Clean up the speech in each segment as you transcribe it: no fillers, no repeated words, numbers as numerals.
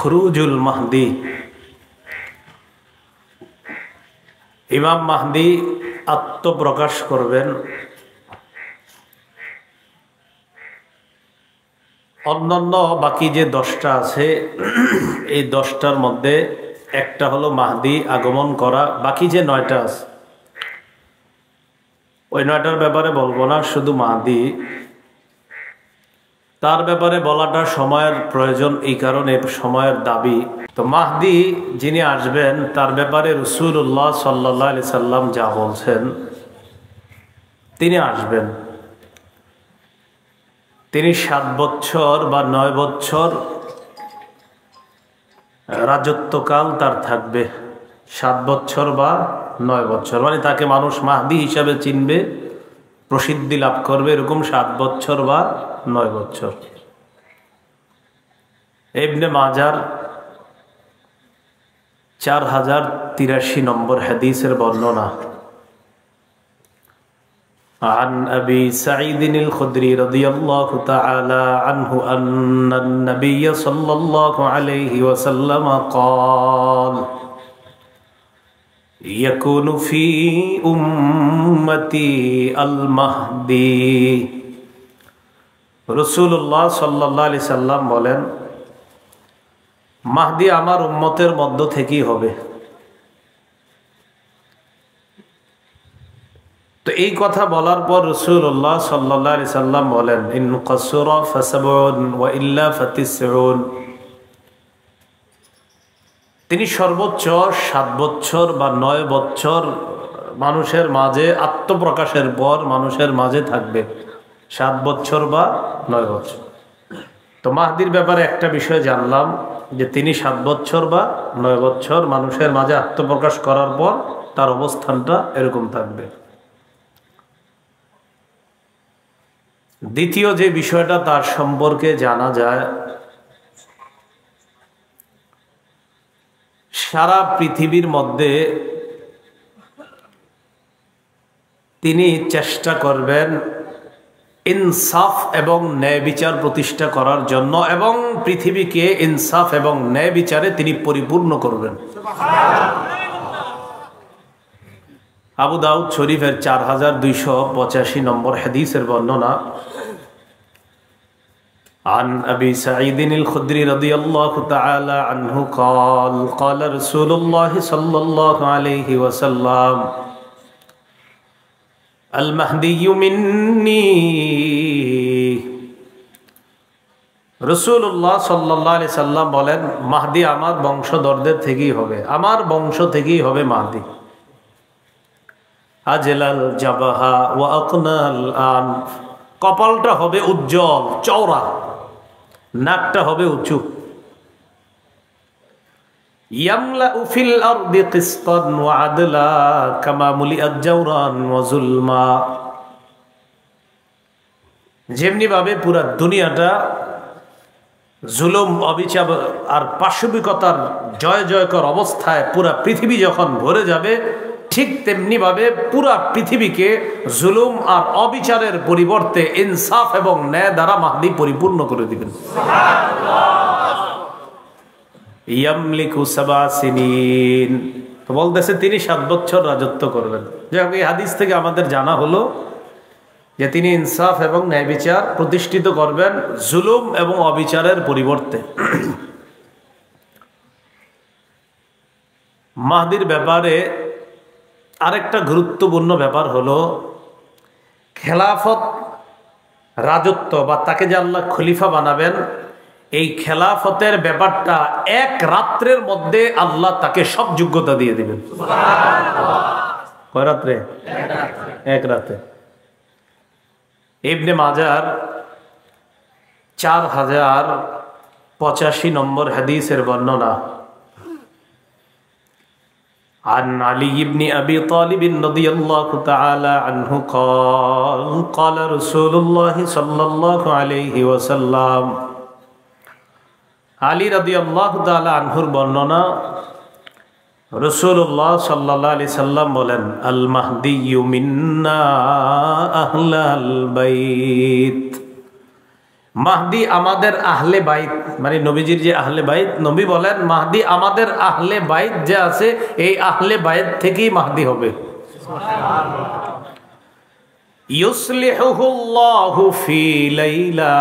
খুরুজুল মাহদি। ইমাম মাহদি আত্মপ্রকাশ করবেন। অন্যান্য বাকি যে 10টা আছে এই 10টার মধ্যে একটা হলো মাহদি আগমন করা। বাকি যে 9টা আছে ওই 9টার ব্যাপারে বলবো না, শুধু মাহদি তার ব্যাপারে বলাটা সময়ের প্রয়োজন, এই কারণে সময়ের দাবি। তো মাহদি যিনি আসবেন তার ব্যাপারে রাসূলুল্লাহ সাল্লাল্লাহু আলাইহি সাল্লাম যা বলছেন, তিনি আসবেন। তিনি 7 বছর বা 9 বছর রাজত্বকাল তার থাকবে। 7 বছর বা 9 বছর, মানে তাকে মানুষ মাহদি হিসাবে চিনবে, প্রসিদ্ধি লাভ করবে, এরকম 7 বছর বা 9 বছর। ইবনে মাজার 4083 নম্বর হাদিসের বর্ণনা। عن أبي سعيد الخدري رضي الله تعالى عنه أن النبي صلى الله عليه وسلم قال يكون في أمتي المهدي। রাসূলুল্লাহ সাল্লাল্লাহু আলাইহি সাল্লাম বলেন, মাহদি আমার উম্মতের মধ্য থেকেই হবে। তো এই কথা বলার পর রাসূলুল্লাহ সাল্লাল্লাহু আলাইহি সাল্লাম বলেন, ইন কাসরা ফাসাবউন ওয়া ইল্লা ফাতিসউন। তিনি সর্বোচ্চ 7 বছর বা 9 বছর মানুষের মাঝে আত্মপ্রকাশের পর মানুষের মাঝে থাকবে। 7 বছর বা 9 বছর। তো মাহদির ব্যাপারে একটা বিষয় জানলাম যে তিনি 7 বছর বা 9 বছর মানুষের মাঝে আত্মপ্রকাশ করার পর তার অবস্থানটা এরকম থাকবে। দ্বিতীয় যে বিষয়টা তার সম্পর্কে জানা যায়, সারা পৃথিবীর মধ্যে তিনি চেষ্টা করবেন ইনসাফ এবং ন্যায় বিচার প্রতিষ্ঠা করার জন্য, এবং পৃথিবীকে ইনসাফ এবং ন্যায় বিচারে তিনি পরিপূর্ণ করবেন। আবু দাউদ শরীফের 4285 নম্বর হাদিসের বর্ণনা। عن أبي سعيد الخدري رضي الله تعالى عنه قال قال رسول الله صلى الله عليه وسلم المهدي مني। রাসূলুল্লাহ সাল্লাল্লাহু আলাইহি সাল্লাম বলেন, মাহদি আমার বংশধরদের থেকেই হবে, আমার বংশ থেকেই হবে মাহদি। আজলাল জাবাহা ওয়া আকনাল আনফ, কপালটা হবে উজ্জ্বল চওড়া, নাকটা হবে উঁচু। ইয়ামলাউ ফিল আরদি কিসতান ওয়া আদলা কামা মুলিআত জাওরান ওয়া যুলমা। যেমনি ভাবে পুরা দুনিয়াটা জুলুম, অবিচার আর পাশবিকতার জয় জয়কর অবস্থায় পুরা পৃথিবী যখন ভরে যাবে, ঠিক তেমনি ভাবে পুরা পৃথিবীকে জুলুম আর অবিচারের পরিবর্তে ইনসাফ এবং ন্যায় দ্বারা মাহদি পরিপূর্ণ করে দিবেন। ইয়ামলিকু 7 সিনিন, তো বলতেছে তিনি 7 বছর রাজত্ব করবেন। যাই হোক, এই হাদিস থেকে আমাদের জানা হলো যে তিনি ইনসাফ এবং ন্যায় বিচার প্রতিষ্ঠিত করবেন জুলুম এবং অবিচারের পরিবর্তে। মাহদির ব্যাপারে আরেকটা গুরুত্বপূর্ণ ব্যাপার হলো খেলাফত, রাজত্ব বা তাকে যে আল্লাহ খলিফা বানাবেন, এই খেলাফতের ব্যাপারটা এক রাত্রের মধ্যে আল্লাহ তাকে সব যোগ্যতা দিয়ে দিবেন। কয় রাত্রে? এক রাতে। ইবনে মাজার 4085 নম্বর হাদিসের বর্ণনা। عن علي بن أبي طالب رضي الله تعالى عنه قال قال رسول الله صلى الله عليه وسلم। আলী রাদিয়াল্লাহু তাআলা আনহুর বর্ণনা, রাসূলুল্লাহ সাল্লাল্লাহু আলাইহি সাল্লাম বলেন, আল মাহদিয়্যু মিন্না আহলাল বাইত মাহদি আমাদের আহলে বাইত, মানে নবীজির যে আহলে বাইত, নবী বলেন মাহদি আমাদের আহলে বাইত যে আছে এই আহলে বাইত থেকেই মাহদি হবে। ইউসলিহুল্লাহু ফি লাইলা,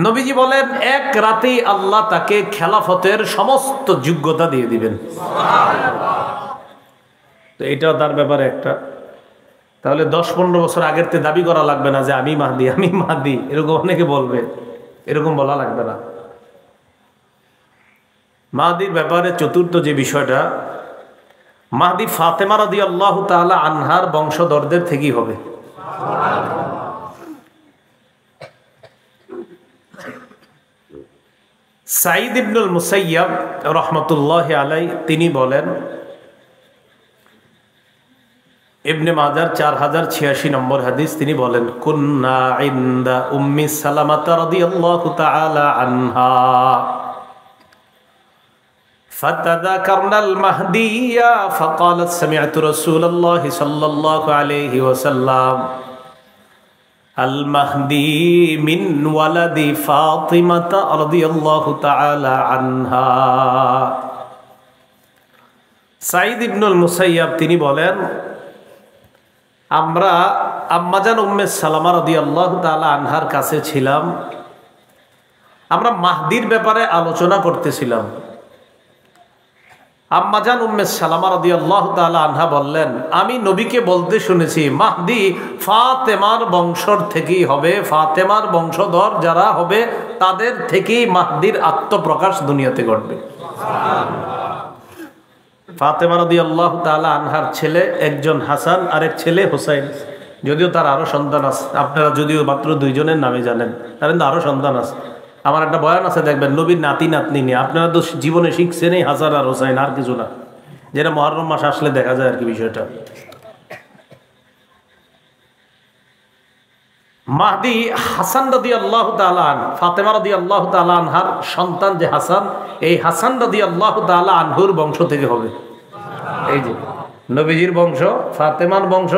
নবীজি বলেন এক রাতেই আল্লাহ তাকে খেলাফতের সমস্ত যোগ্যতা দিয়ে দিবেন। তো এটাও তার ব্যাপারে একটা। তাহলে 10-15 বছর আগের তে দাবি করা লাগবে না যে আমি মাহদি আমি মাহদি, এরকম অনেকে বলবে, এরকম বলা লাগবে না। মাহদির ব্যাপারে চতুর্থ যে বিষয়টা, মাহদি ফাতেমা রাদিয়াল্লাহু তাআলা আনহার বংশধরদের থেকেই হবে। সাঈদ ইবনুল মুসাইয়াব রাহমাতুল্লাহি আলাইহি তিনি বলেন, ইবনে মাজার 4086 নম্বর হাদিস, তিনি বলেন কুন্না ইনদা উম্মি সালামাতা রাদিয়াল্লাহু তাআলা আনহা ফাতাযাকারনা আল মাহদিয়া ফাকালাত সামি'তু রাসূলুল্লাহি সাল্লাল্লাহু আলাইহি ওয়াসাল্লাম আল মাহদি মিন ওয়ালাদি ফাতিমাতা রাদিয়াল্লাহু তাআলা আনহা। সাঈদ ইবনুল মুসাইয়াব তিনি বলেন, আমরা আম্মাজান উম্মে সালামা রাদিয়াল্লাহু তাআলা আনহার কাছে ছিলাম, আমরা মাহদির ব্যাপারে আলোচনা করতেছিলাম। আম্মাজান উম্মে সালামা রাদিয়াল্লাহু তাআলা আনহা বললেন, আমি নবীকে বলতে শুনেছি মাহদি ফাতেমার বংশর থেকেই হবে, ফাতেমার বংশধর যারা হবে তাদের থেকেই মাহদির আত্মপ্রকাশ দুনিয়াতে ঘটবে। ফাতেমা রাদিয়াল্লাহু তাআলা আনহার ছেলে একজন হাসান, আরেক ছেলে হোসাইন। যদিও তার আরো সন্তান আছে, আপনারা যদিও মাত্র 2 জনের নামে জানেন, তার কিন্তু আরো সন্তান আছে। আমার একটা বয়ান আছে দেখবেন নবীর নাতি নাতনি নিয়ে, আপনারা তো জীবনে শিখছেন এই হাসান আর হোসাইন, আর কিছু না, যেটা মুহররম মাস আসলে দেখা যায় আর কি বিষয়টা। মাহদি হাসান রাদিয়াল্লাহু তাআলা আনহু, ফাতেমা রাদিয়াল্লাহু তাআলা আনহার সন্তান যে হাসান, এই হাসান রাদিয়াল্লাহু তাআলা আনহুর বংশ থেকে হবে। এই যে নবীজির বংশ, ফাতেমার বংশ,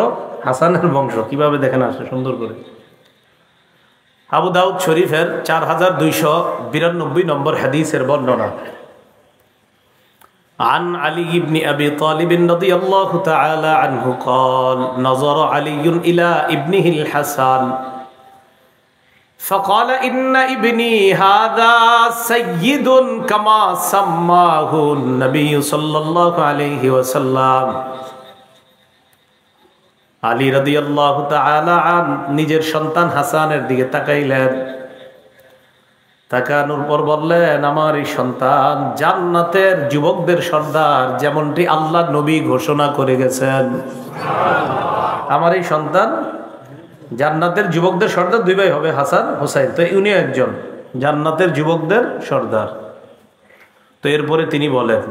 হাসানের বংশ, কিভাবে দেখেন আসে সুন্দর করে। আবু দাউদ শরীফের 4292 নম্বর হাদিসের বর্ণনা, عن علي بن أبي طالب رضي الله تعالى عنه قال نظر علي إلى ابنه الحسن فقال إن ابني هذا سيد كما سماه النبي صلى الله عليه وسلم। আলী রাদিয়াল্লাহু তাআলা আন নিজের সন্তান হাসানের দিকে তাকাইলেন, তাকানোর পর বললেন, আমার এই সন্তান জান্নাতের যুবকদের সর্দার, যেমনটি আল্লাহ নবী ঘোষণা করে গেছেন। আমার এই সন্তান জান্নাতের যুবকদের সর্দার, 2 ভাই হবে হাসান হোসাইন, তো উনি একজন জান্নাতের যুবকদের সর্দার। তো এরপরে তিনি বলেন,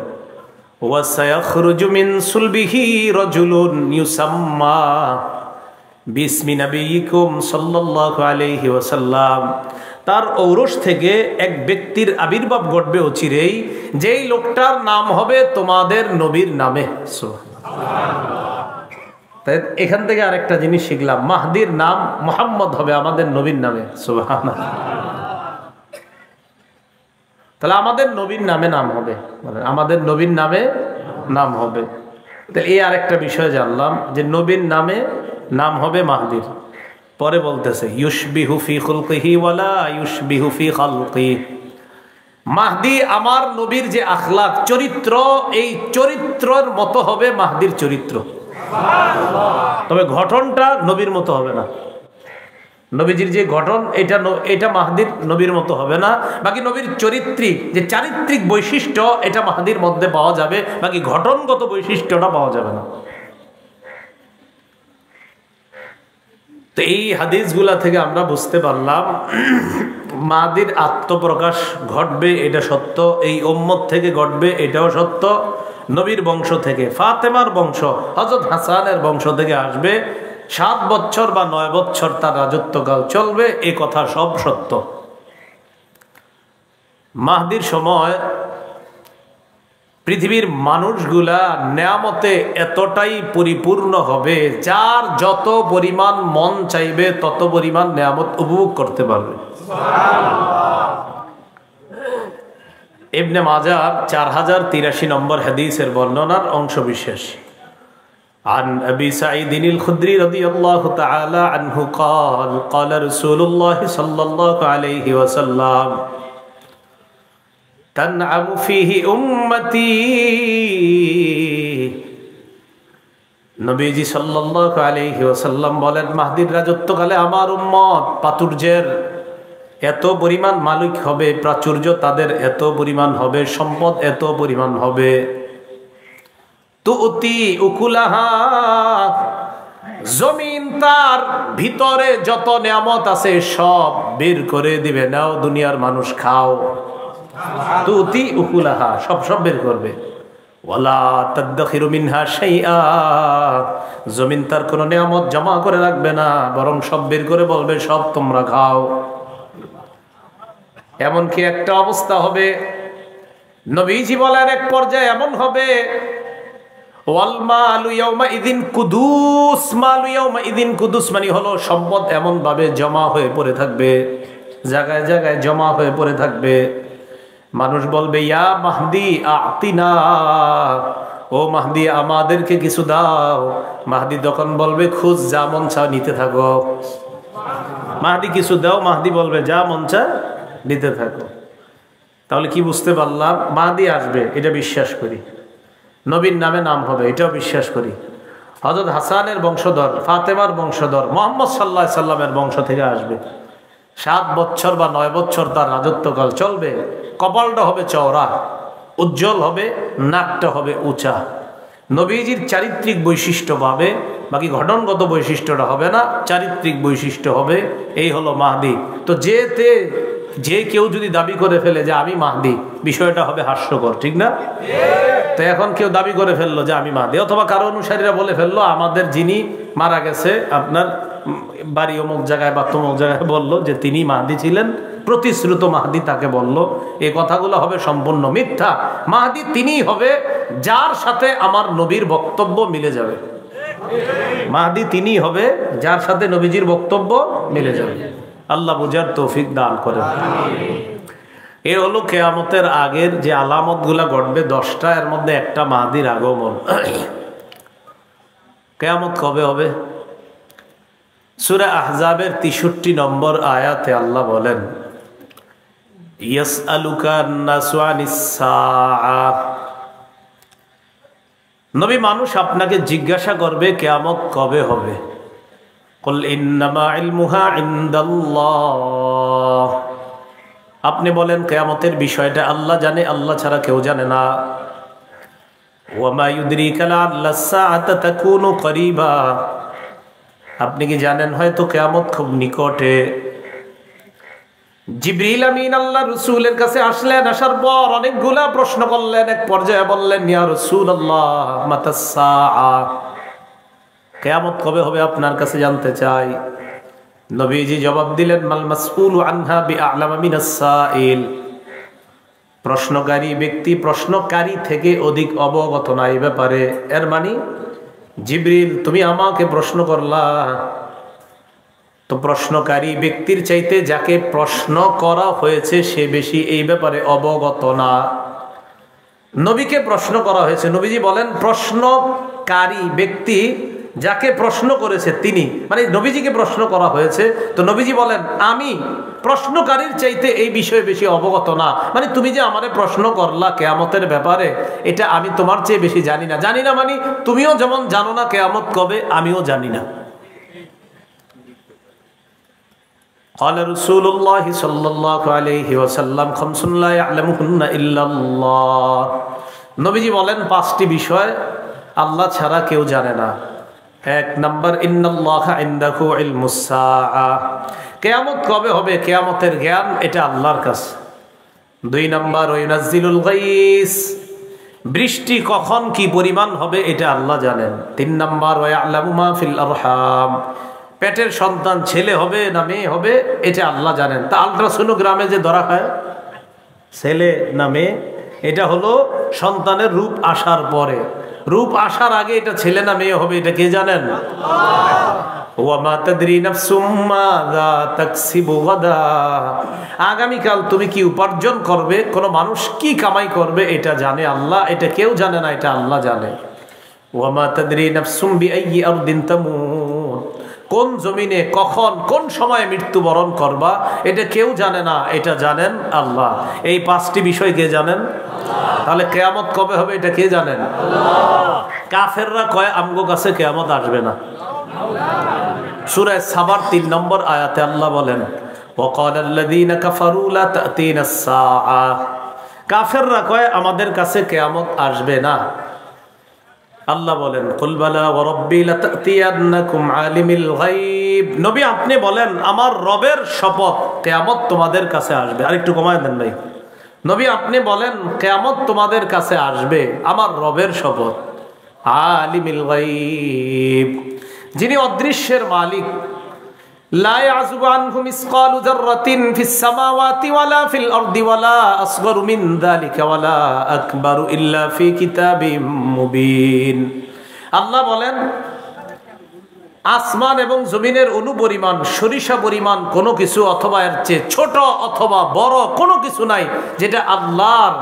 ওয়াসায়াখরুজু মিন সুলবিহি রাজুলুন ইউসাম্মা বিসমি নবিয়িকুম সাল্লাল্লাহু আলাইহি ওয়াসাল্লাম, তার ঔরস থেকে এক ব্যক্তির আবির্ভাব ঘটবে অচিরেই, যেই লোকটার নাম হবে তোমাদের নবীর নামে। তাই এখান থেকে আরেকটা জিনিস শিখলাম, মাহদির নাম মুহাম্মদ হবে আমাদের নবীর নামে। সুবহানাল্লাহ। তাহলে আমাদের নবীর নামে নাম হবে, মানে আমাদের নবীর নামে নাম হবে। তাহলে এই আরেকটা বিষয় জানলাম যে নবীর নামে নাম হবে মাহদির। পরে বলতেছে ইউশবিহু ফি খুলকিহি ওয়ালা ইউশবিহু ফি খালকিহি, মাহদি আমার নবীর যে আখলাক চরিত্র, এই চরিত্রের মতো হবে মাহদির চরিত্র, তবে গঠনটা নবীর মতো হবে না। নবীজির যে গঠন এটা মাহদির নবীর মতো হবে না, বাকি নবীর চরিত্রিক যে চারিত্রিক বৈশিষ্ট্য এটা মাহদির মধ্যে পাওয়া যাবে, বাকি গঠনগত বৈশিষ্ট্যটা পাওয়া যাবে না। তো এই হাদিসগুলা থেকে আমরা বুঝতে পারলাম মাহদির আত্মপ্রকাশ ঘটবে, এটা সত্য, এই উম্মত থেকে ঘটবে, এটাও সত্য, নবীর বংশ থেকে, ফাতেমার বংশ হযরত হাসানের বংশ থেকে আসবে, 7 বছর বা 9 বছর তার রাজত্বকাল চলবে, এই কথা সব সত্য। মাহদির সময় পৃথিবীর মানুষগুলা নেয়ামতে এতটাই পরিপূর্ণ হবে, যার যত পরিমাণ মন চাইবে তত পরিমাণ নেয়ামত উপভোগ করতে পারবে। ইবনে মাজাহ 4083 নম্বর হাদিসের বর্ণনার অংশ বিশেষ। عن أبي سعيد الخدري رضي الله تعالى عنه قال قال رسول الله صلى الله عليه وسلم تنعم فيه أمتي নবীজি সাল্লাল্লাহু আলাইহি ওয়াসাল্লাম বলেন, মাহদির রাজত্বকালে আমার উম্মত প্রাচুর্যের এত পরিমাণ মালিক হবে, প্রাচুর্য তাদের এত পরিমাণ হবে, সম্পদ এত পরিমাণ হবে, তুতি উকুলাহা, জমিন তার ভিতরে যত নিয়ামত আছে সব বের করে দিবে, নাও দুনিয়ার মানুষ খাও। তুতি উকুলাহা, সব বের করবে। ওয়ালা তাদখিরু মিনহা শাইআ, জমিন তার কোনো নিয়ামত জমা করে রাখবে না, বরং সব বের করে বলবে সব তোমরা খাও। এমনকি একটা অবস্থা হবে, নবীজি বলেন এক পর্যায়ে এমন হবে, ওয়াল মালু ইয়াউমা ইযিন কুদুস, মালু ইয়াউমা ইযিন কুদুস মানে হলো সম্পদ এমন ভাবে জমা হয়ে পড়ে থাকবে, জায়গায় জায়গায় জমা হয়ে পড়ে থাকবে। মানুষ বলবে, ইয়া মাহদি আতিনা, ও মাহদি আমাদেরকে কিছু দাও। মাহদি তখন বলবে, খুঁজ, যা মন চাও নিতে থাকো। মাহদি কিছু দাও, মাহদি বলবে যা মন চায় নিতে থাকো। তাহলে কি বুঝতে পারলাম? মাহদি আসবে এটা বিশ্বাস করি, নবীর নামে নাম হবে এটাও বিশ্বাস করি, হযরত হাসানের বংশধর, ফাতেমার বংশধর, মুহাম্মদ সাল্লাল্লাহু আলাইহি সাল্লামের বংশ থেকে আসবে। 7 বছর বা 9 বছর তার রাজত্বকাল চলবে। কপালটা হবে চওড়া, উজ্জ্বল হবে, নাকটা হবে উঁচা। নবীজির চারিত্রিক বৈশিষ্ট্য পাবে, বাকি ঘটনগত বৈশিষ্ট্যটা হবে না, চারিত্রিক বৈশিষ্ট্য হবে। এই হলো মাহদি। তো যে কেউ যদি দাবি করে ফেলে যে আমি মাহদি, বিষয়টা হবে হাস্যকর, ঠিক না? তো এখন কেউ দাবি করে ফেললো যে আমি মাহদি, অথবা কারো অনুসারীরা বলে ফেললো আমাদের যিনি মারা গেছে আপনার বাড়ি অমুক জায়গায় বা তমুক জায়গায় বললো যে তিনি মাহদি ছিলেন, প্রতিশ্রুত মাহদি তাকে বলল, এই কথাগুলো হবে সম্পূর্ণ মিথ্যা। মাহদি তিনিই হবে যার সাথে আমার নবীর বক্তব্য মিলে যাবে। মাহদি তিনিই হবে যার সাথে নবীজির বক্তব্য মিলে যাবে। আল্লাহ বুঝার তৌফিক দান করেন। এ হলো কিয়ামতের আগের যে আলামতগুলা ঘটবে 10টা, এর মধ্যে একটা মাহদির আগমন। কিয়ামত কবে হবে? সূরা আহজাবের 63 নম্বর আয়াতে আল্লাহ বলেন, ইয়াসআলুকা আন-নাসু আনিস সাআহ, নবী মানুষ আপনাকে জিজ্ঞাসা করবে কিয়ামত কবে হবে। কুল ইন্নামা ইলমুহা ইনদাল্লাহ, আপনি বলেন কিয়ামতের বিষয়টা আল্লাহ জানে, আল্লাহ ছাড়া কেউ জানে না। ওয়া মা ইউদরিকা লাআল্লাস সাআতা তাকুনু করিবা, আপনি কি জানেন হয়তো কিয়ামত খুব নিকটে। জিবরিল আমিন আল্লাহ রাসূলের কাছে আসলেন, আসার পর অনেকগুলা প্রশ্ন করলেন, এক পর্যায়ে বললেন, ইয়া রাসূলুল্লাহ মাতাস সাআ, কিয়ামত কবে হবে আপনার কাছে জানতে চাই। নবীজি জবাব দিলেন, মাল মাসউলু আনহা বিআ'লামা মিনাস সাইল, প্রশ্নকারী ব্যক্তি প্রশ্নকারী থেকে অধিক অবগত না এই ব্যাপারে। এর মানে জিবরিল তুমি আমাকে প্রশ্ন করলা, তো প্রশ্নকারী ব্যক্তির চাইতে যাকে প্রশ্ন করা হয়েছে সে বেশি এই ব্যাপারে অবগত না। নবীকে প্রশ্ন করা হয়েছে, নবীজি বলেন প্রশ্নকারী ব্যক্তি যাকে প্রশ্ন করেছে তিনি, মানে নবীজিকে প্রশ্ন করা হয়েছে, তো নবীজি বলেন আমি প্রশ্নকারীর চাইতে এই বিষয়ে বেশি অবগত না। মানে তুমি যে আমারে প্রশ্ন করলা কিয়ামতের ব্যাপারে, এটা আমি তোমার চেয়ে বেশি জানি না। জানি না মানে তুমিও যেমন জানো না কিয়ামত কবে, আমিও জানি না। قال رسول الله صلى الله عليه وسلم خمس لا يعلمهن إلا الله, নবীজি বলেন 5টি বিষয় আল্লাহ ছাড়া কেউ জানে না। 1 নাম্বার, ইন্নাল্লাহা ইনদাহু ইলমুস সাআ, কিয়ামত কবে হবে কিয়ামতের জ্ঞান এটা আল্লাহর কাছে। 2 নাম্বার, ওয়াইনাজ্জিলুল গাইস, বৃষ্টি কখন কি পরিমাণ হবে এটা আল্লাহ জানেন। 3 নাম্বার, ওয়ায়ালামু মা ফিল আরহাম, পেটের সন্তান ছেলে হবে না মেয়ে হবে এটা আল্লাহ জানেন। তা আল্ট্রাসোনোগ্রামে যে ধরা হয় ছেলে না মেয়ে এটা হলো সন্তানের রূপ আসার পরে। রূপ আসার আগে এটা ছেলে না মেয়ে হবে এটা কে জানেন? ওয়ামা তাদরি নাফসুম মাযা তাকসিবু গাদা, আগামীকাল তুমি কি উপার্জন করবে, কোন মানুষ কি কামাই করবে এটা জানে আল্লাহ, এটা কেউ জানে না, এটা আল্লাহ জানে। ওয়ামা তাদরি নাফসুম বিআইয়ি আরদিন তামুত, কোন জমিনে কখন কোন সময়ে মৃত্যুবরণ করবা এটা কেউ জানে না, এটা জানেন আল্লাহ। এই পাঁচটি বিষয় কে জানেন? তাহলে কিয়ামত কবে হবে এটা কে জানেন? কাফেররা কয় আমগো কাছে কিয়ামত আসবে না। সূরা সাবার 3 নম্বর আয়াতে আল্লাহ বলেন ওয়াকালাল্লাযীনা কাফারু লা তা'তিনাস সাআ, কাফেররা কয় আমাদের কাছে কিয়ামত আসবে না। আল্লাহ বলেন কুল বালা ওয়া রাব্বি লাতা'তিয়ান্নাকুম আলিমিল গায়ব, নবী আপনি বলেন আমার রবের শপথ কিয়ামত তোমাদের কাছে আসবে। আরেকটু কমায় দেন ভাই। নবী আপনি বলেন কিয়ামত তোমাদের কাছে আসবে, আমার রবের শপথ। আলিমিল গায়ব, যিনি অদৃশ্যের মালিক। লা ইয়াযুবু আনহু মিসকালু যাররাতিন ফিস সামাওয়াতি ওয়ালা ফিল আরদি ওয়ালা আসগরু মিন যালিকা ওয়ালা আকবারু ইল্লা ফি কিতাবিম মুবিন। আল্লাহ বলেন আসমান এবং জমিনের অনুপরিমাণ, সরিষা পরিমাণ কোনো কিছু অথবা এর চেয়ে ছোট অথবা বড় কোনো কিছু নাই যেটা আল্লাহর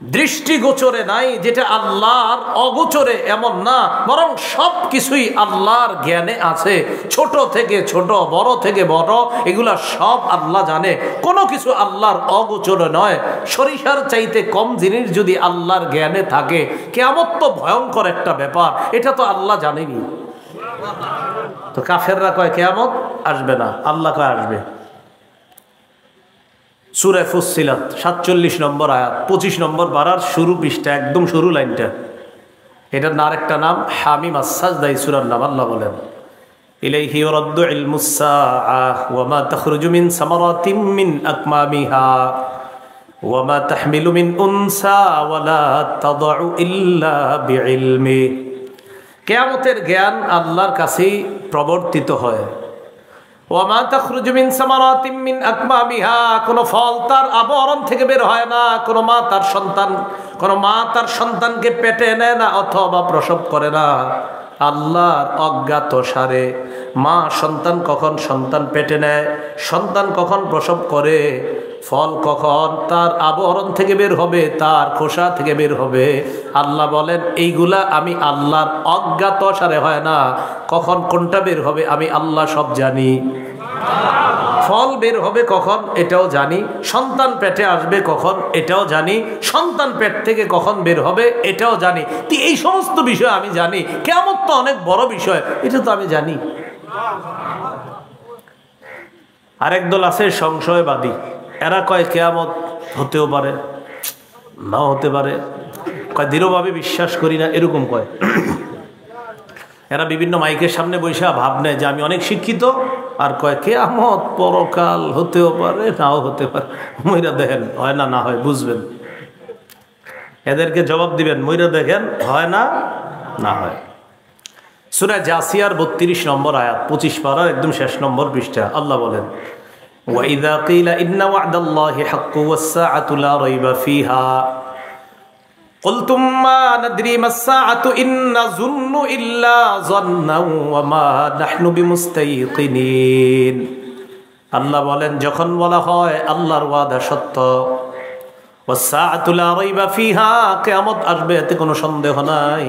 দৃষ্টিগোচরে নাই, যেটা আল্লাহর অগোচরে এমন না, বরং সব কিছুই আল্লাহর জ্ঞানে আছে। ছোট থেকে ছোট, বড় থেকে বড়, এগুলা সব আল্লাহ জানে। কোনো কিছু আল্লাহর অগোচরে নয়। সরিষার চাইতে কম জিনিস যদি আল্লাহর জ্ঞানে থাকে, কিয়ামত তো ভয়ঙ্কর একটা ব্যাপার, এটা তো আল্লাহ জানেনি। তো কাফেররা কয় কিয়ামত আসবে না, আল্লাহ কয় আসবে। সূরা ফুসসিলাত 47 নম্বর আয়াত 25 নম্বর পারার শুরু পৃষ্ঠা, একদম শুরু লাইনটা। এটার আরেকটা নাম হামিম আস-সাজদা, এই সূরার নাম। আল্লাহ বলেন ইলাইহি ইউরাদ্দু ইলমুস সাআহ ওয়া মা তাখরুজু মিন সামারাতিন মিন আকমামিহা ওয়া মা তাহমিলু মিন উনসা ওয়া লা তাদউ ইল্লা বিইলমি। কিয়ামতের জ্ঞান আল্লাহর কাছেই প্রবর্তিত হয়। ওয়ামা তাখরুজু মিন সামারাতিন মিন আকমামিহা, কোন ফল তার আবরণ থেকে বের হয় না। কোন মা তার সন্তানকে পেটে নেয় না অথবা প্রসব করে না। আল্লাহর অজ্ঞাত সারে মা সন্তান কখন সন্তান পেটে নেয়, সন্তান কখন প্রসব করে, ফল কখন তার আবরণ থেকে বের হবে, তার খোসা থেকে বের হবে, আল্লাহ বলেন এইগুলা আমি আল্লাহর অজ্ঞাত সারে হয় না। কখন কোনটা বের হবে আমি আল্লাহ সব জানি। ফল বের হবে কখন এটাও জানি, সন্তান পেটে আসবে কখন এটাও জানি, সন্তান পেট থেকে কখন বের হবে এটাও জানি। তো এই সমস্ত বিষয় আমি জানি। কিয়ামত তো অনেক বড় বিষয়, এটা তো আমি জানি। আরেক দল আছে সংশয়বাদী, এরা কয় কিয়ামত হতেও পারে নাও হতে পারে, কয় দৃঢ়ভাবে বিশ্বাস করি না, এরকম কয়। এরা বিভিন্ন মাইকের সামনে বসে ভাব নেয় যে আমি অনেক শিক্ষিত, আর কয় কিয়ামত পরকাল হতেও পারে নাও হতে পারে। মইরা দেখেন হয় না, না হয় বুঝবেন। এদেরকে জবাব দিবেন, মইরা দেখেন হয় না, না হয়। সূরা জাসিয়ার 32 নম্বর আয়াত 25 পারার একদম শেষ নম্বর পৃষ্ঠা। আল্লাহ বলেন وَإِذَا قِيلَ إِنَّ وَعْدَ اللَّهِ حَقٌّ وَالسَّاعَةُ لَا رَيْبَ فِيهَا قُلْتُمْ مَا نَدْرِي مَا السَّاعَةُ إِن نَّظُنُّ إِلَّا ظَنًّا وَمَا نَحْنُ بِمُسْتَيْقِنِينَ। আল্লাহ বলেন যখন বলা হয় আল্লাহর ওয়াদা সত্য, وَالسَّاعَةُ لَا رَيْبَ فِيهَا, কিয়ামত আসবে এতে কোনো সন্দেহ নাই।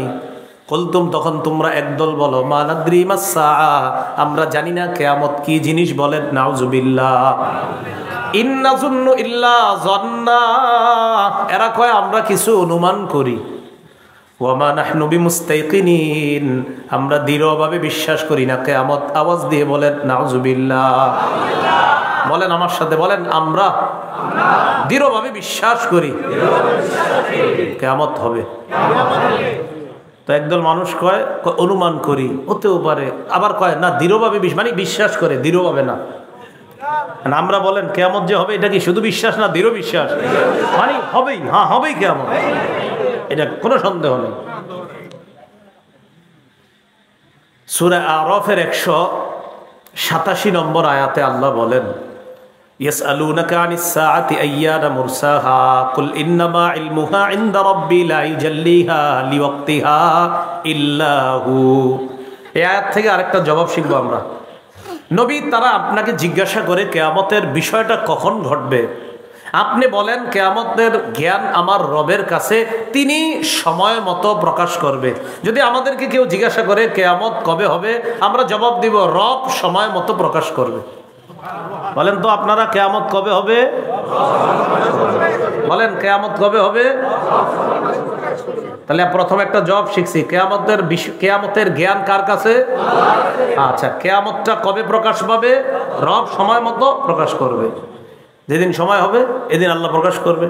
কুলতুম, তখন তোমরা একদল বলো মা নাদরি মাস সাআ, আমরা জানি না কিয়ামত কি জিনিস। বলেন নাউজুবিল্লাহ। ইন নাযুন্নু ইল্লা যান্না, এরা কয় আমরা কিছু অনুমান করি। ওয়া মা নাহনু বিমুস্তাইকিনিন, আমরা দৃঢ়ভাবে বিশ্বাস করি না কিয়ামত। আওয়াজ দিয়ে বলেন নাউজুবিল্লাহ। বলেন আমার সাথে, বলেন আমরা দৃঢ়ভাবে বিশ্বাস করি কিয়ামত হবে। তো একদল মানুষ কয় অনুমান করি, হতেও পারে, আবার কয় না দৃঢ়ভাবে মানে বিশ্বাস করে, দৃঢ়ভাবে না। আমরা বলেন কিয়ামত যে হবে এটা কি শুধু বিশ্বাস না দৃঢ় বিশ্বাস? মানে হবেই, হ্যাঁ হবেই কিয়ামত, এটা কোনো সন্দেহ নেই। সূরা আরাফের 187 নম্বর আয়াতে আল্লাহ বলেন ইয়াসআলুনাকা আনিস সাআতি আইয়ানা মুরসাহা কুল ইন্নামা ইলমুহা ইনদা রাব্বি লা ইউজাল্লিহা লিওয়াক্তিহা ইল্লা হু। এই আয়াত থেকে আরেকটা জবাব শিখব আমরা। নবী, তারা আপনাকে জিজ্ঞাসা করে কিয়ামতের বিষয়টা কখন ঘটবে, আপনি বলেন কিয়ামতের জ্ঞান আমার রবের কাছে, তিনি সময় মতো প্রকাশ করবে। যদি আমাদেরকে কেউ জিজ্ঞাসা করে কিয়ামত কবে হবে, আমরা জবাব দিব রব সময় মতো প্রকাশ করবে। বলেন তো আপনারা কিয়ামত কবে হবে? বলেন কিয়ামত কবে হবে? তাহলে প্রথম একটা জবাব শিখছি, কিয়ামতের জ্ঞান কার কাছে? আচ্ছা, কিয়ামতটা কবে প্রকাশ পাবে? রব সময় মতো প্রকাশ করবে। যেদিন সময় হবে এদিন আল্লাহ প্রকাশ করবে।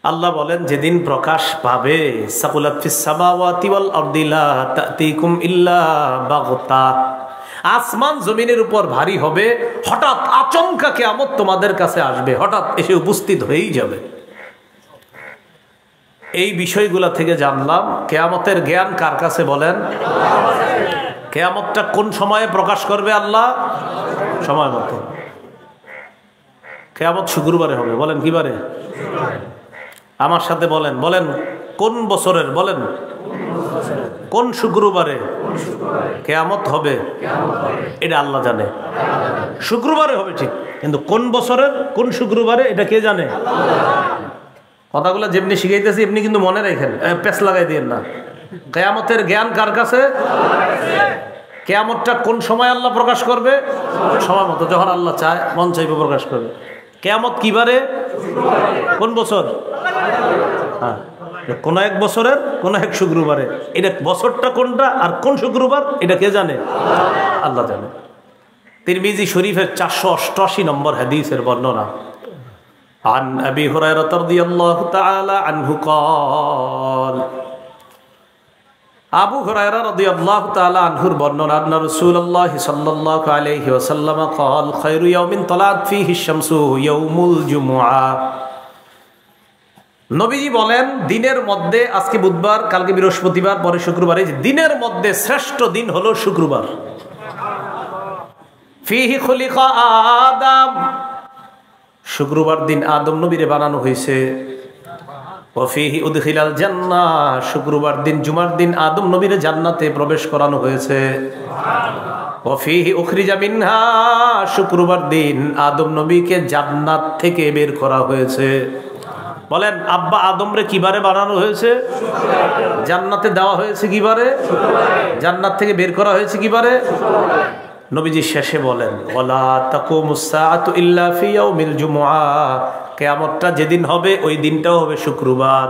আল্লাহ বলেন যেদিন প্রকাশ পাবে, সাকুলাত ফিস সামাওয়াতি ওয়াল আরদি লা তাতিকুম ইল্লা বাগতা, আসমান জমিনের উপর ভারী হবে, হঠাৎ আচমকা কিয়ামত তোমাদের কাছে আসবে, হঠাৎ এসে উপস্থিত হয়েই যাবে। এই বিষয়গুলো থেকে জানলাম কিয়ামতের জ্ঞান কার কাছে বলেন? কিয়ামতটা কোন সময়ে প্রকাশ করবে আল্লাহ? সময় মতো। কিয়ামত শুক্রবারে হবে। বলেন কি বারে? আমার সাথে বলেন, বলেন কোন বছরের? বলেন কোন শুক্রবারে কিয়ামত হবে? এটা আল্লাহ জানে। শুক্রবারে হবে ঠিক, কিন্তু কোন বছরের কোন শুক্রবারে এটা কে জানে? কথাগুলো যেমনি শিখাইতেছি এমনি কিন্তু মনে রাখেন, পেছ লাগাই দিয়েন না। কিয়ামতের জ্ঞান কার কাছে? কিয়ামতটা কোন সময় আল্লাহ প্রকাশ করবে? সময় মতো, যখন আল্লাহ চায়, মন চাইবে প্রকাশ করবে। কিয়ামত কিবারে? কোন বছর? হ্যাঁ, কোন এক বছরের কোন এক শুক্রবারে। এটা বছরটা কোনটা আর কোন শুক্রবার এটা কে জানে? আল্লাহ জানে। তিরমিজি শরীফের 488 নম্বর হাদিসের বর্ণনা। عن أبي هريرة رضي الله تعالى عنه قال আবু হুরায়রা রাদিয়াল্লাহু তাআলা আনহুর বর্ণনা, আন্না রাসূলুল্লাহ সাল্লাল্লাহু আলাইহি ওয়াসাল্লাম قال خير يوم طلعت فيه الشمس يوم الجمعة। নবীজি বলেন দিনের মধ্যে, আজকে বুধবার, কালকে বৃহস্পতিবার, পরে শুক্রবার, এই দিনের মধ্যে শ্রেষ্ঠ দিন হলো শুক্রবার। ফিহি খুলিকা আদম, শুক্রবার দিন আদম নবীরে বানানো হয়েছে। ওয়াফিহি উদখিলাল জান্নাহ, শুক্রবার দিন জুমার দিন আদম নবীরে জান্নাতে প্রবেশ করানো হয়েছে। ওয়াফিহি উখরিজা মিনহা, শুক্রবার দিন আদম নবীকে জান্নাত থেকে বের করা হয়েছে। বলেন আব্বা আদমরে কিবারে বানানো হয়েছে? জান্নাতে দেওয়া হয়েছে কিবারে? জান্নাত থেকে বের করা হয়েছে কিবারে? নবীজি শেষে বলেন ওয়ালা তাকুমুস সাআতু ইল্লা ফি ইয়াউমিল জুমআহ, কিয়ামতটা যেদিন হবে ওই দিনটাও হবে শুক্রবার।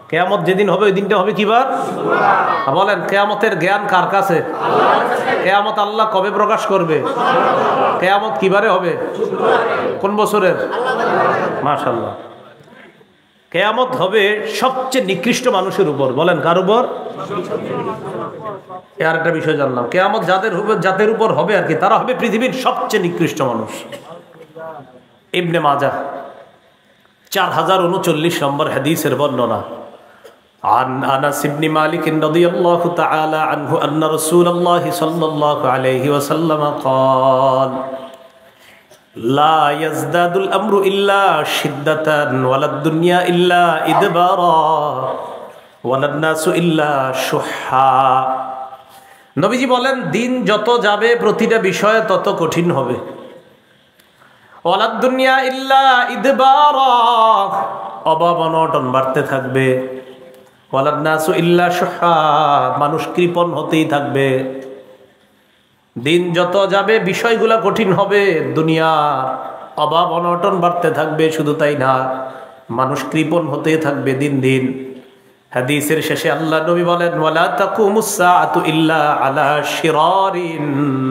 কিয়ামত যেদিন হবে ওই দিনটা হবে কিবার? শুক্রবার। বলেন কিয়ামতের জ্ঞান কার কাছে? আল্লাহর কাছে। কিয়ামত আল্লাহ কবে প্রকাশ করবে? কিয়ামত কিবারে হবে? শুক্রবারে। কোন বছরের? মাশাআল্লাহ। কিয়ামত হবে সবচেয়ে নিকৃষ্ট মানুষের উপর। বলেন কার উপর? আর একটা বিষয় জানলাম, কিয়ামত যাদের উপর হবে আর কি, তারা হবে পৃথিবীর সবচেয়ে নিকৃষ্ট মানুষ। ইবনে মাজাহ 4039 নম্বর হাদিসের বর্ণনা। عن أنس بن مالك رضي الله تعالى عنه أن رسول الله صلى الله عليه وسلم قال لا يزداد الأمر إلا شدة ولا الدنيا إلا إدبارا ولا الناس إلا شحا। নবীজি বলেন দিন যত যাবে প্রতিটা বিষয় তত কঠিন হবে। ওয়ালা দুনিয়া ইল্লা ইদবারা, অভাব অনটন বাড়তে থাকবে। ওয়ালা নাসু ইল্লা শুহা, মানুষ কৃপণ হতেই থাকবে। দিন যত যাবে বিষয়গুলা কঠিন হবে, দুনিয়ার অভাব অনটন বাড়তে থাকবে। শুধু তাই না, মানুষ কৃপণ হতে থাকবে দিন দিন। হাদিসের শেষে আল্লাহ নবী বলেন ওয়ালা তাকুমুস সাআতু ইল্লা আলা শিরারিন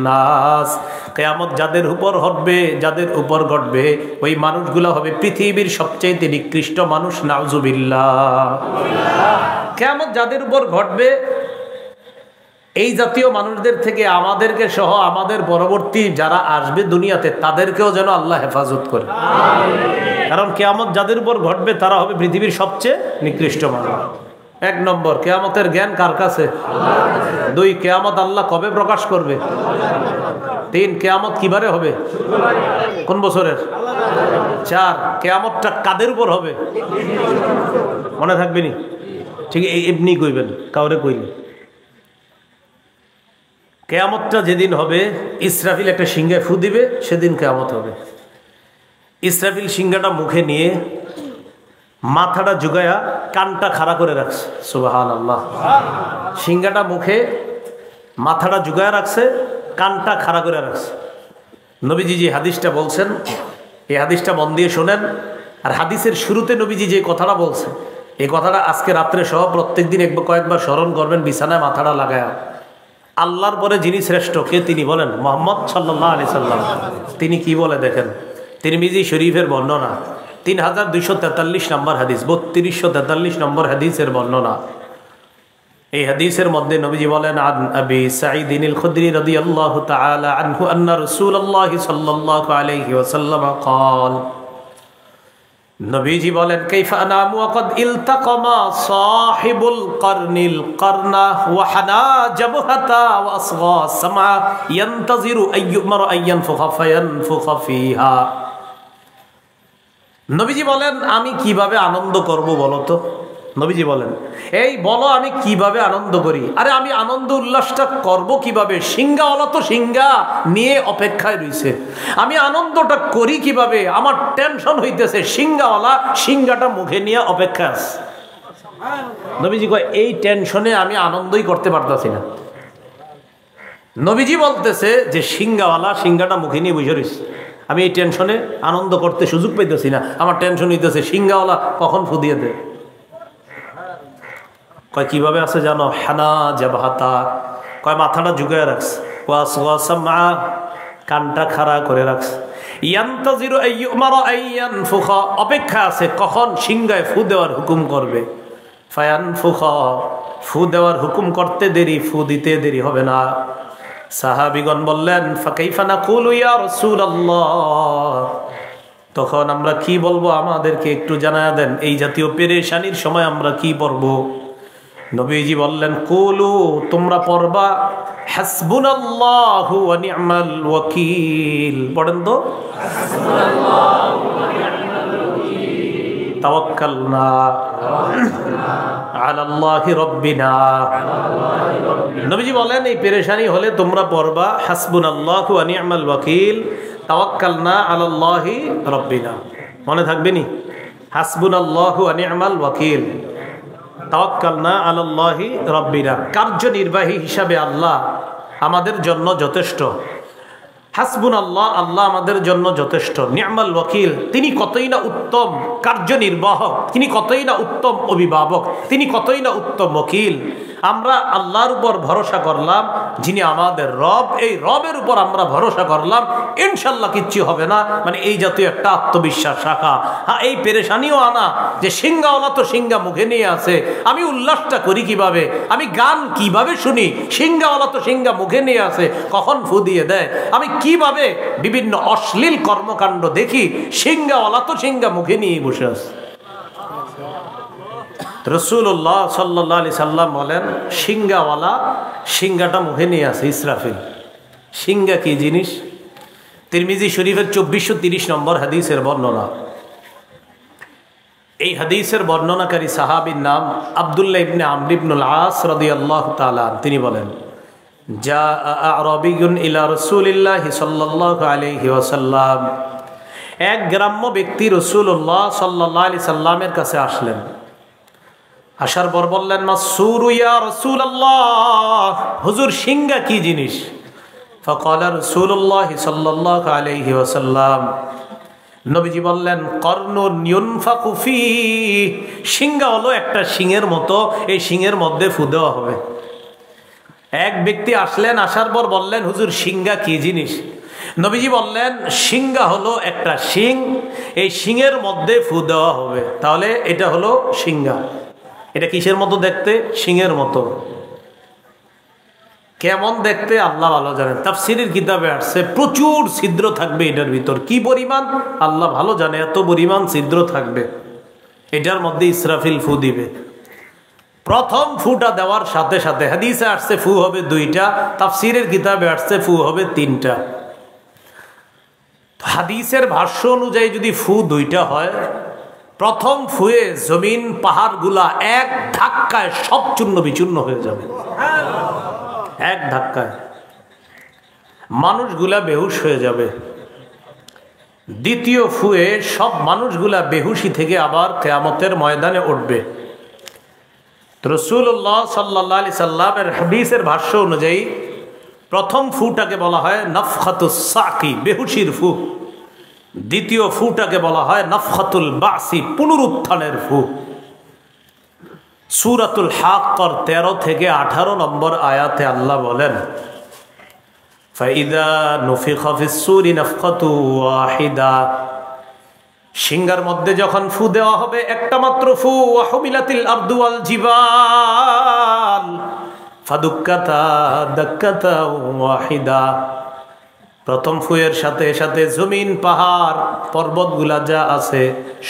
নাস, কিয়ামত যাদের উপর ঘটবে ওই মানুষগুলো হবে পৃথিবীর সবচেয়ে নিকৃষ্ট মানুষ। নাউজুবিল্লাহ। কিয়ামত যাদের উপর ঘটবে এই জাতীয় মানুষদের থেকে আমাদেরকে সহ আমাদের পরবর্তী যারা আসবে দুনিয়াতে তাদেরকেও যেন আল্লাহ হেফাজত করে। কারণ কিয়ামত যাদের উপর ঘটবে তারা হবে পৃথিবীর সবচেয়ে নিকৃষ্ট মানুষ। 1 নম্বর, কিয়ামতের জ্ঞান কার কাছে? 2, কিয়ামত আল্লাহ কবে প্রকাশ করবে? 3 কিয়ামত কিবারে হবে? কোন বছরের? 4 কিয়ামতটা কাদের উপর হবে? মনে থাকবে নি? ঠিক এমনি কইবেন, কাউরে কইলে। কিয়ামতটা যেদিন হবে, ইসরাফিল একটা সিংহায় ফু দিবে, সেদিন কিয়ামত হবে। ইসরাফিল সিংহাটা মুখে নিয়ে মাথাটা জুগায়া কানটা খাড়া করে রাখছে, সুবহানাল্লাহ। সিংহাটা মুখে, মাথাটা জুগায়া রাখছে, কানটা খাড়া করে রাখছে। নবীজি যে হাদিসটা বলছেন, এই হাদিসটা মন দিয়ে শোনেন। আর হাদিসের শুরুতে নবীজি যে কথাটা বলছেন, এই কথাটা আজকে রাত্রে সহ প্রত্যেকদিন কয়েকবার স্মরণ করবেন, বিছানায় মাথাটা লাগায়া। আল্লাহর পরে যিনি শ্রেষ্ঠ, কে তিনি বলেন? মুহাম্মদ সাল্লাল্লাহু আলাইহি সাল্লাম। তিনি কি বলে দেখেন, তিরমিজি শরীফের বর্ণনা 3243 নম্বর হাদিস, 3243 নম্বর হাদিসের বর্ণনা। এই হাদিসের মধ্যে নবীজি বলেন, আন আবি সাঈদ আল খুদরি রাদিয়াল্লাহু তাআলা আনহু আন্না রাসূলুল্লাহ সাল্লাল্লাহু আলাইহি ওয়াসাল্লাম قال, নবীজি বলেন, কাইফা আনামু ওয়া ক্বাদ ইলতাকামা সাহিবুল কারনিল কারনা ওয়া হানা জাবহাতা ওয়া আসগা সামা ইয়ানতাজিরু আইয়ুমার আইয়ানফুখা ফায়ানফুখা ফিহা। নবীজি বলেন, আমি কিভাবে আনন্দ করব বলো তো? নবীজি বলেন, এই বলো আমি কিভাবে আনন্দ করি? আরে আমি আনন্দ উল্লাসটা করব কিভাবে? সিংহাওয়ালা তো সিংহা নিয়ে অপেক্ষায় রয়েছে। আমি আনন্দটা করি কিভাবে? আমার টেনশন হইতেছে, সিংহাওয়ালা সিংহাটা মুখে নিয়ে অপেক্ষা আছে। নবীজি কয়, এই টেনশনে আমি আনন্দই করতে পারতাছি না। নবীজি বলতেছে যে সিংহাওয়ালা সিংহাটা মুখে নিয়ে বসে রয়েছে, আমি এই টেনশনে আনন্দ করতে সুযোগ পাইতেছি না। আমার টেনশন হইতেছে সিংহাওয়ালা কখন ফু দিয়ে দেয়। কয় কিভাবে আছে জানো? হানা জাবহাতা, কয় মাথাটা ঝুঁকায় রাখছে, ওয়াসমা কানটা খাড়া করে রাখছে, ইয়ানতাজিরু আইয়ুমারা আইয়ানফুখা, অপেক্ষা আছে কখন সিংহায় ফু দেওয়ার হুকুম করবে। ফায়ানফুখা, ফু দেওয়ার হুকুম করতে দেরি, ফু দিতে দেরি হবে না। সাহাবীগণ বললেন, ফাকাইফা নাকুলু ইয়া রাসূলুল্লাহ, তখন আমরা কি বলবো? আমাদেরকে একটু জানায়া দেন, এই জাতীয় পেরেশানির সময় আমরা কি পড়বো? নবীজি বললেন, কুলু, তোমরা পড়বা হাসবুনাল্লাহু ওয়া নি'মাল ওয়াকিল। পড়েন তো, তাওয়াক্কালনা আলাল্লাহি রাব্বিনা। নবীজি বলেন, এই পেরেশানি হলে তোমরা পড়বা হাসবুনাল্লাহু ওয়া নি'মাল ওয়াকিল, তাওয়াক্কালনা আলাল্লাহি রাব্বিনা। মনে থাকবে নি? হাসবুনাল্লাহু ওয়া নি'মাল ওয়াকিল, তাওয়াক্কালনা আলাল্লাহি রাব্বিনা। কার্যনির্বাহী হিসাবে আল্লাহ আমাদের জন্য যথেষ্ট। হাসবুনাল্লাহ, আল্লাহ আমাদের জন্য যথেষ্ট। নি'মাল ওয়াকিল, তিনি কতই না উত্তম কার্যনির্বাহক, তিনি কতই না উত্তম অভিভাবক, তিনি কতই না উত্তম ওকিল। আমরা আল্লাহর উপর ভরসা করলাম, যিনি আমাদের রব, এই রবের উপর আমরা ভরসা করলাম, ইনশাল্লাহ কিচ্ছু হবে না। মানে এই জাতীয় একটা আত্মবিশ্বাস রাখা। হ্যাঁ, এই পেরেশানিও আনা যে সিংহাওয়ালা তো সিংহা মুখে নিয়ে আছে, আমি উল্লাসটা করি কিভাবে? আমি গান কিভাবে শুনি? সিংহাওয়ালা তো সিংহা মুখে নিয়ে আছে, কখন ফু দিয়ে দেয়? আমি কিভাবে বিভিন্ন অশ্লীল কর্মকাণ্ড দেখি? সিংহাওয়ালা তো সিংহা মুখে নিয়ে বসে আছে। রাসূলুল্লাহ সাল্লাল্লাহু আলাইহি সাল্লাম বলেন, সিংহাওয়ালা সিংহাটা মুখে নিয়ে আছে ইসরাফিল। সিংহা কি জিনিস? তিরমিজি শরীফের 2430 নম্বর হাদিসের বর্ণনা। এই হাদিসের বর্ণনাকারী সাহাবীর নাম আব্দুল্লাহ ইবনে আমর ইবনুল আস রাদিয়াল্লাহু তাআলা। তিনি বলেন, জাআ আরাবিয়ুন ইলা রাসূলিল্লাহি সাল্লাল্লাহু আলাইহি ওয়াসাল্লাম, এক গ্রাম্য ব্যক্তি রাসূলুল্লাহ সাল্লাল্লাহু আলাইহি সাল্লামের কাছে আসলেন। আসার পর বললেন, মাসসুরু ইয়া রাসূলুল্লাহ, হুজুর সিংহা কি জিনিস? ফাকালা রাসূলুল্লাহ সাল্লাল্লাহু আলাইহি ওয়াসাল্লাম, নবীজি বললেন, কর্নুন ইউনফাকু ফি, সিংহা হলো একটা শিংয়ের মতো, এই শিংয়ের মধ্যে ফু দেওয়া হবে। এক ব্যক্তি আসলেন, আসার পর বললেন, হুজুর সিংহা কি জিনিস? নবীজি বললেন, সিংহা হলো একটা শিং, এই শিংয়ের মধ্যে ফু দেওয়া হবে। তাহলে এটা হলো সিংহা। এটা কিসের মতো দেখতে? শিংয়ের মতো। কেমন দেখতে আল্লাহ ভালো জানেন। তাফসীরের কিতাবে আসছে প্রচুর ছিদ্র থাকবে এটার ভিতর। কি পরিমাণ আল্লাহ ভালো জানে, এত পরিমাণ ছিদ্র থাকবে। এটার মধ্যে ইসরাফিল ফু দিবে। প্রথম ফুটা দেওয়ার সাথে সাথে হাদিসে আসছে ফু হবে 2টা, তাফসীরের কিতাবে আসছে ফু হবে 3টা। হাদিসের ভাষ্য অনুযায়ী যদি ফু 2টা হয়, প্রথম ফুয়ে জমিন পাহাড়গুলা এক ধাক্কায় সব চূর্ণ বিচূর্ণ হয়ে যাবে, এক ধাক্কায় মানুষগুলা বেহুশ হয়ে যাবে। দ্বিতীয় ফুয়ে সব মানুষগুলা বেহুশি থেকে আবার কিয়ামতের ময়দানে উঠবে। রাসূলুল্লাহ সাল্লাল্লাহু আলাইহি সাল্লামের হাদিসের ভাষ্য অনুযায়ী প্রথম ফুটাকে বলা হয় নাফখাতুস সাকি, বেহুশির ফু। দ্বিতীয় ফুটাকে বলা হয় নাফখাতুল বাসি, পুনরুত্থানের ফু। সূরাতুল হাক্কার 13 থেকে 18 নম্বর আয়াতে আল্লাহ বলেন, ফাইদা নুফিখা ফিস-সূরি নাফখাতু ওয়াহিদা, সিংহার মধ্যে যখন ফু দেওয়া হবে, একটা মাত্র ফু, ওয়া হুমিলাতিল আরদু ওয়াল জিবাল ফাদুক্কাতা দাক্কাতা ওয়াহিদা, প্রথম ফুয়ের সাথে সাথে জমিন পাহাড় পর্বতগুলা যা আছে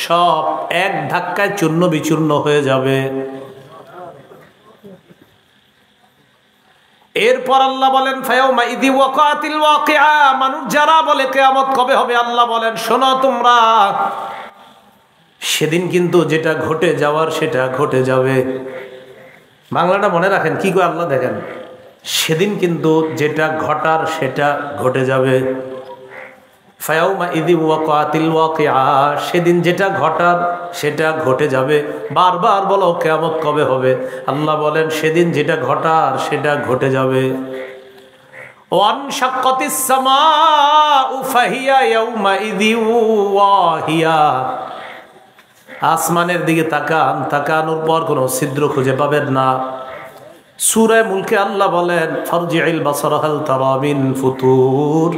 সব এক ধাক্কায় চূর্ণ বিচূর্ণ হয়ে যাবে। এরপর আল্লাহ বলেন ফায়াউমা ইদি ওয়াকাতিল ওয়াকিআ, মানুষ যারা বলে কিয়ামত কবে হবে, আল্লাহ বলেন শোনো তোমরা, সেদিন কিন্তু যেটা ঘটে যাওয়ার সেটা ঘটে যাবে। বাংলাটা মনে রাখেন, কি করে আল্লাহ দেখেন, সেদিন কিন্তু যেটা ঘটার সেটা ঘটে যাবে। ফায়াউমা ইদি ওয়াকাতিল ওয়াকিআ, সেদিন যেটা ঘটার সেটা ঘটে যাবে। বারবার বলো কিয়ামত কবে হবে, আল্লাহ বলেন সেদিন যেটা ঘটার সেটা ঘটে যাবে। ওয়ানশাক্কাতিস সামাউ ফাহিয়া ইয়াউমা ইদি ওয়াহিয়া, আসমানের দিকে তাকান, তাকানোর পর কোনো ছিদ্র খুঁজে পাবেন না। সূরা মুলকে আল্লাহ বলেন ফারজি'ল বাসারা হাল তারা মিন ফুতুর,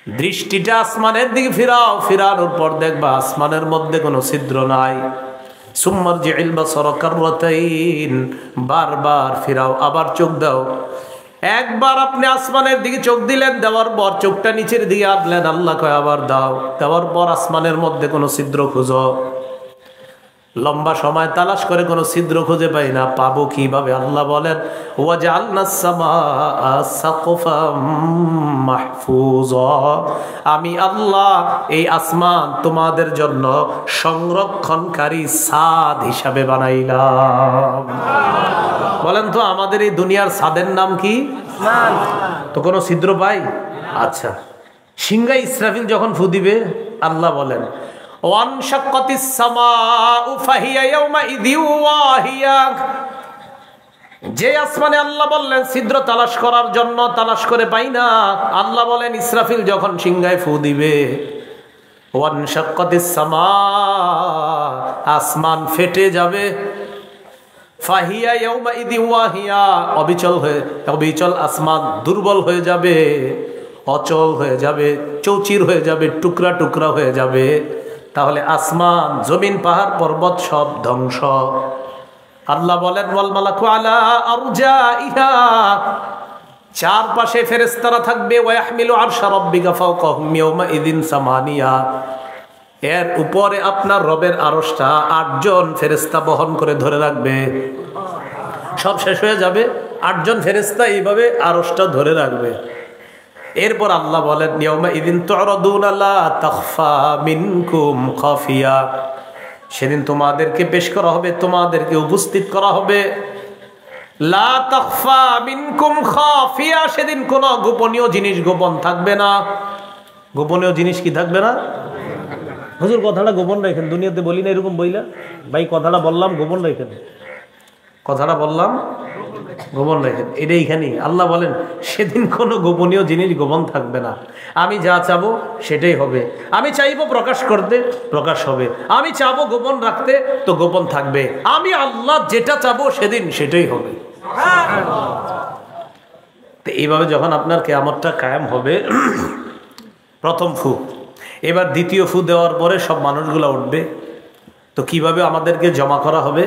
দৃষ্টিটা আসমানের দিকে ফিরাও, ফিরানোর পর দেখবা আসমানের মধ্যে কোনো ছিদ্র নাই। সুম্মারজি'ল বাসারা কাররাতাইন, বারবার ফিরাও, আবার চোখ দাও। একবার আপনি আসমানের দিকে চোখ দিলেন, দেওয়ার পর চোখটা নিচের দিকে আনলেন, আল্লাহ কয় আবার দাও, দেওয়ার পর আসমানের মধ্যে কোনো ছিদ্র খুঁজো। লম্বা সময় তালাশ করে কোনো ছিদ্র খুঁজে পাই না, পাবো কিভাবে? আল্লাহ বলেন ওয়াজআলনাস সামাআ সাকফাম মাহফুজা, আমি আল্লাহ এই আসমান তোমাদের জন্য সংরক্ষণকারী ছাদ হিসাবে বানাইলাম। বলেন তো আমাদের এই দুনিয়ার ছাদের নাম কি? তো কোনো ছিদ্র পাই? আচ্ছা, সিংহা ইসরাফিল যখন ফু দিবে, আল্লাহ বলেন ওয়ানশাক্কাতিস সামাউ ফাহিয়া ইয়াউমাইযি ওয়াহিয়া, যে আসমানে আল্লাহ বললেন ছিদ্র তালাশ করার জন্য, তালাশ করে পাই না, আল্লাহ বলেন ইসরাফিল যখন সিংহায় ফু দিবে, ওয়ানশাক্কাতিস সামা, আসমান ফেটে যাবে। ফাহিয়া ইয়াউমাইযি ওয়াহিয়া, অবিচল আসমান দুর্বল হয়ে যাবে, অচল হয়ে যাবে, চৌচির হয়ে যাবে, টুকরা টুকরা হয়ে যাবে। তাহলে আসমান, জমিন, পাহাড়, পর্বত সব ধ্বংস। আল্লাহ বলেন ওয়াল মালাকু আলা আরজাইহা, চারপাশে ফেরেশতারা থাকবে। ওয়া ইয়াহমিলু আরশা রাব্বিকা ফাওকাহুম ইয়াওমাইযিন সামানিয়া, এর উপরে আপনার রবের আরশটা 8 জন ফেরেশতা বহন করে ধরে রাখবে। সব শেষ হয়ে যাবে, 8 জন ফেরেশতা এইভাবে আরশটা ধরে রাখবে। এরপর আল্লাহ বলেন ইয়াউমাইযিন তু'রাদুনা লা তাখফা মিনকুম খাফিয়া, সেদিন তোমাদেরকে পেশ করা হবে, তোমাদেরকে উপস্থিত করা হবে। লা তাখফা মিনকুম খাফিয়া, সেদিন কোনো গোপনীয় জিনিস গোপন থাকবে না। গোপনীয় জিনিস কি থাকবে না? হুজুর কথাটা গোপন রাখেন, দুনিয়াতে বলি না এরকম বইলা, ভাই কথাটা বললাম গোপন রাখেন, কথাটা বললাম গোপন রাখেন, এটা এইখানেই আল্লাহ বলেন সেদিন কোনো গোপনীয় জিনিস গোপন থাকবে না। আমি যা চাবো সেটাই হবে, আমি চাইবো প্রকাশ করতে প্রকাশ হবে, আমি চাবো গোপন রাখতে তো গোপন থাকবে। আমি আল্লাহ যেটা চাবো সেদিন সেটাই হবে। তো এইভাবে যখন আপনার কিয়ামতটা কায়েম হবে, প্রথম ফু, এবার দ্বিতীয় ফু দেওয়ার পরে সব মানুষগুলো উঠবে। তো কিভাবে আমাদেরকে জমা করা হবে?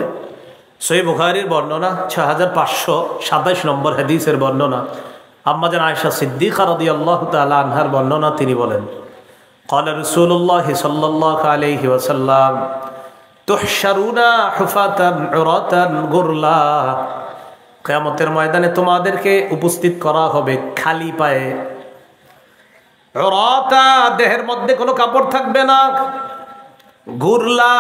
সহিহ বুখারীর বর্ণনা 6527 নম্বর হাদিসের বর্ণনা, আম্মা জান আয়েশা সিদ্দিকা রাদিয়াল্লাহু তাআলা আনহার বর্ণনা। তিনি বলেন ক্বালা রাসূলুল্লাহ সাল্লাল্লাহু আলাইহি ওয়াসাল্লাম তুহশারুনা হুফাতান উরাতান গুরলা, কিয়ামতের ময়দানে তোমাদেরকে উপস্থিত করা হবে খালি পায়ে, উরাতা দেহের মধ্যে কোনো কাপড় থাকবে না, গুরলা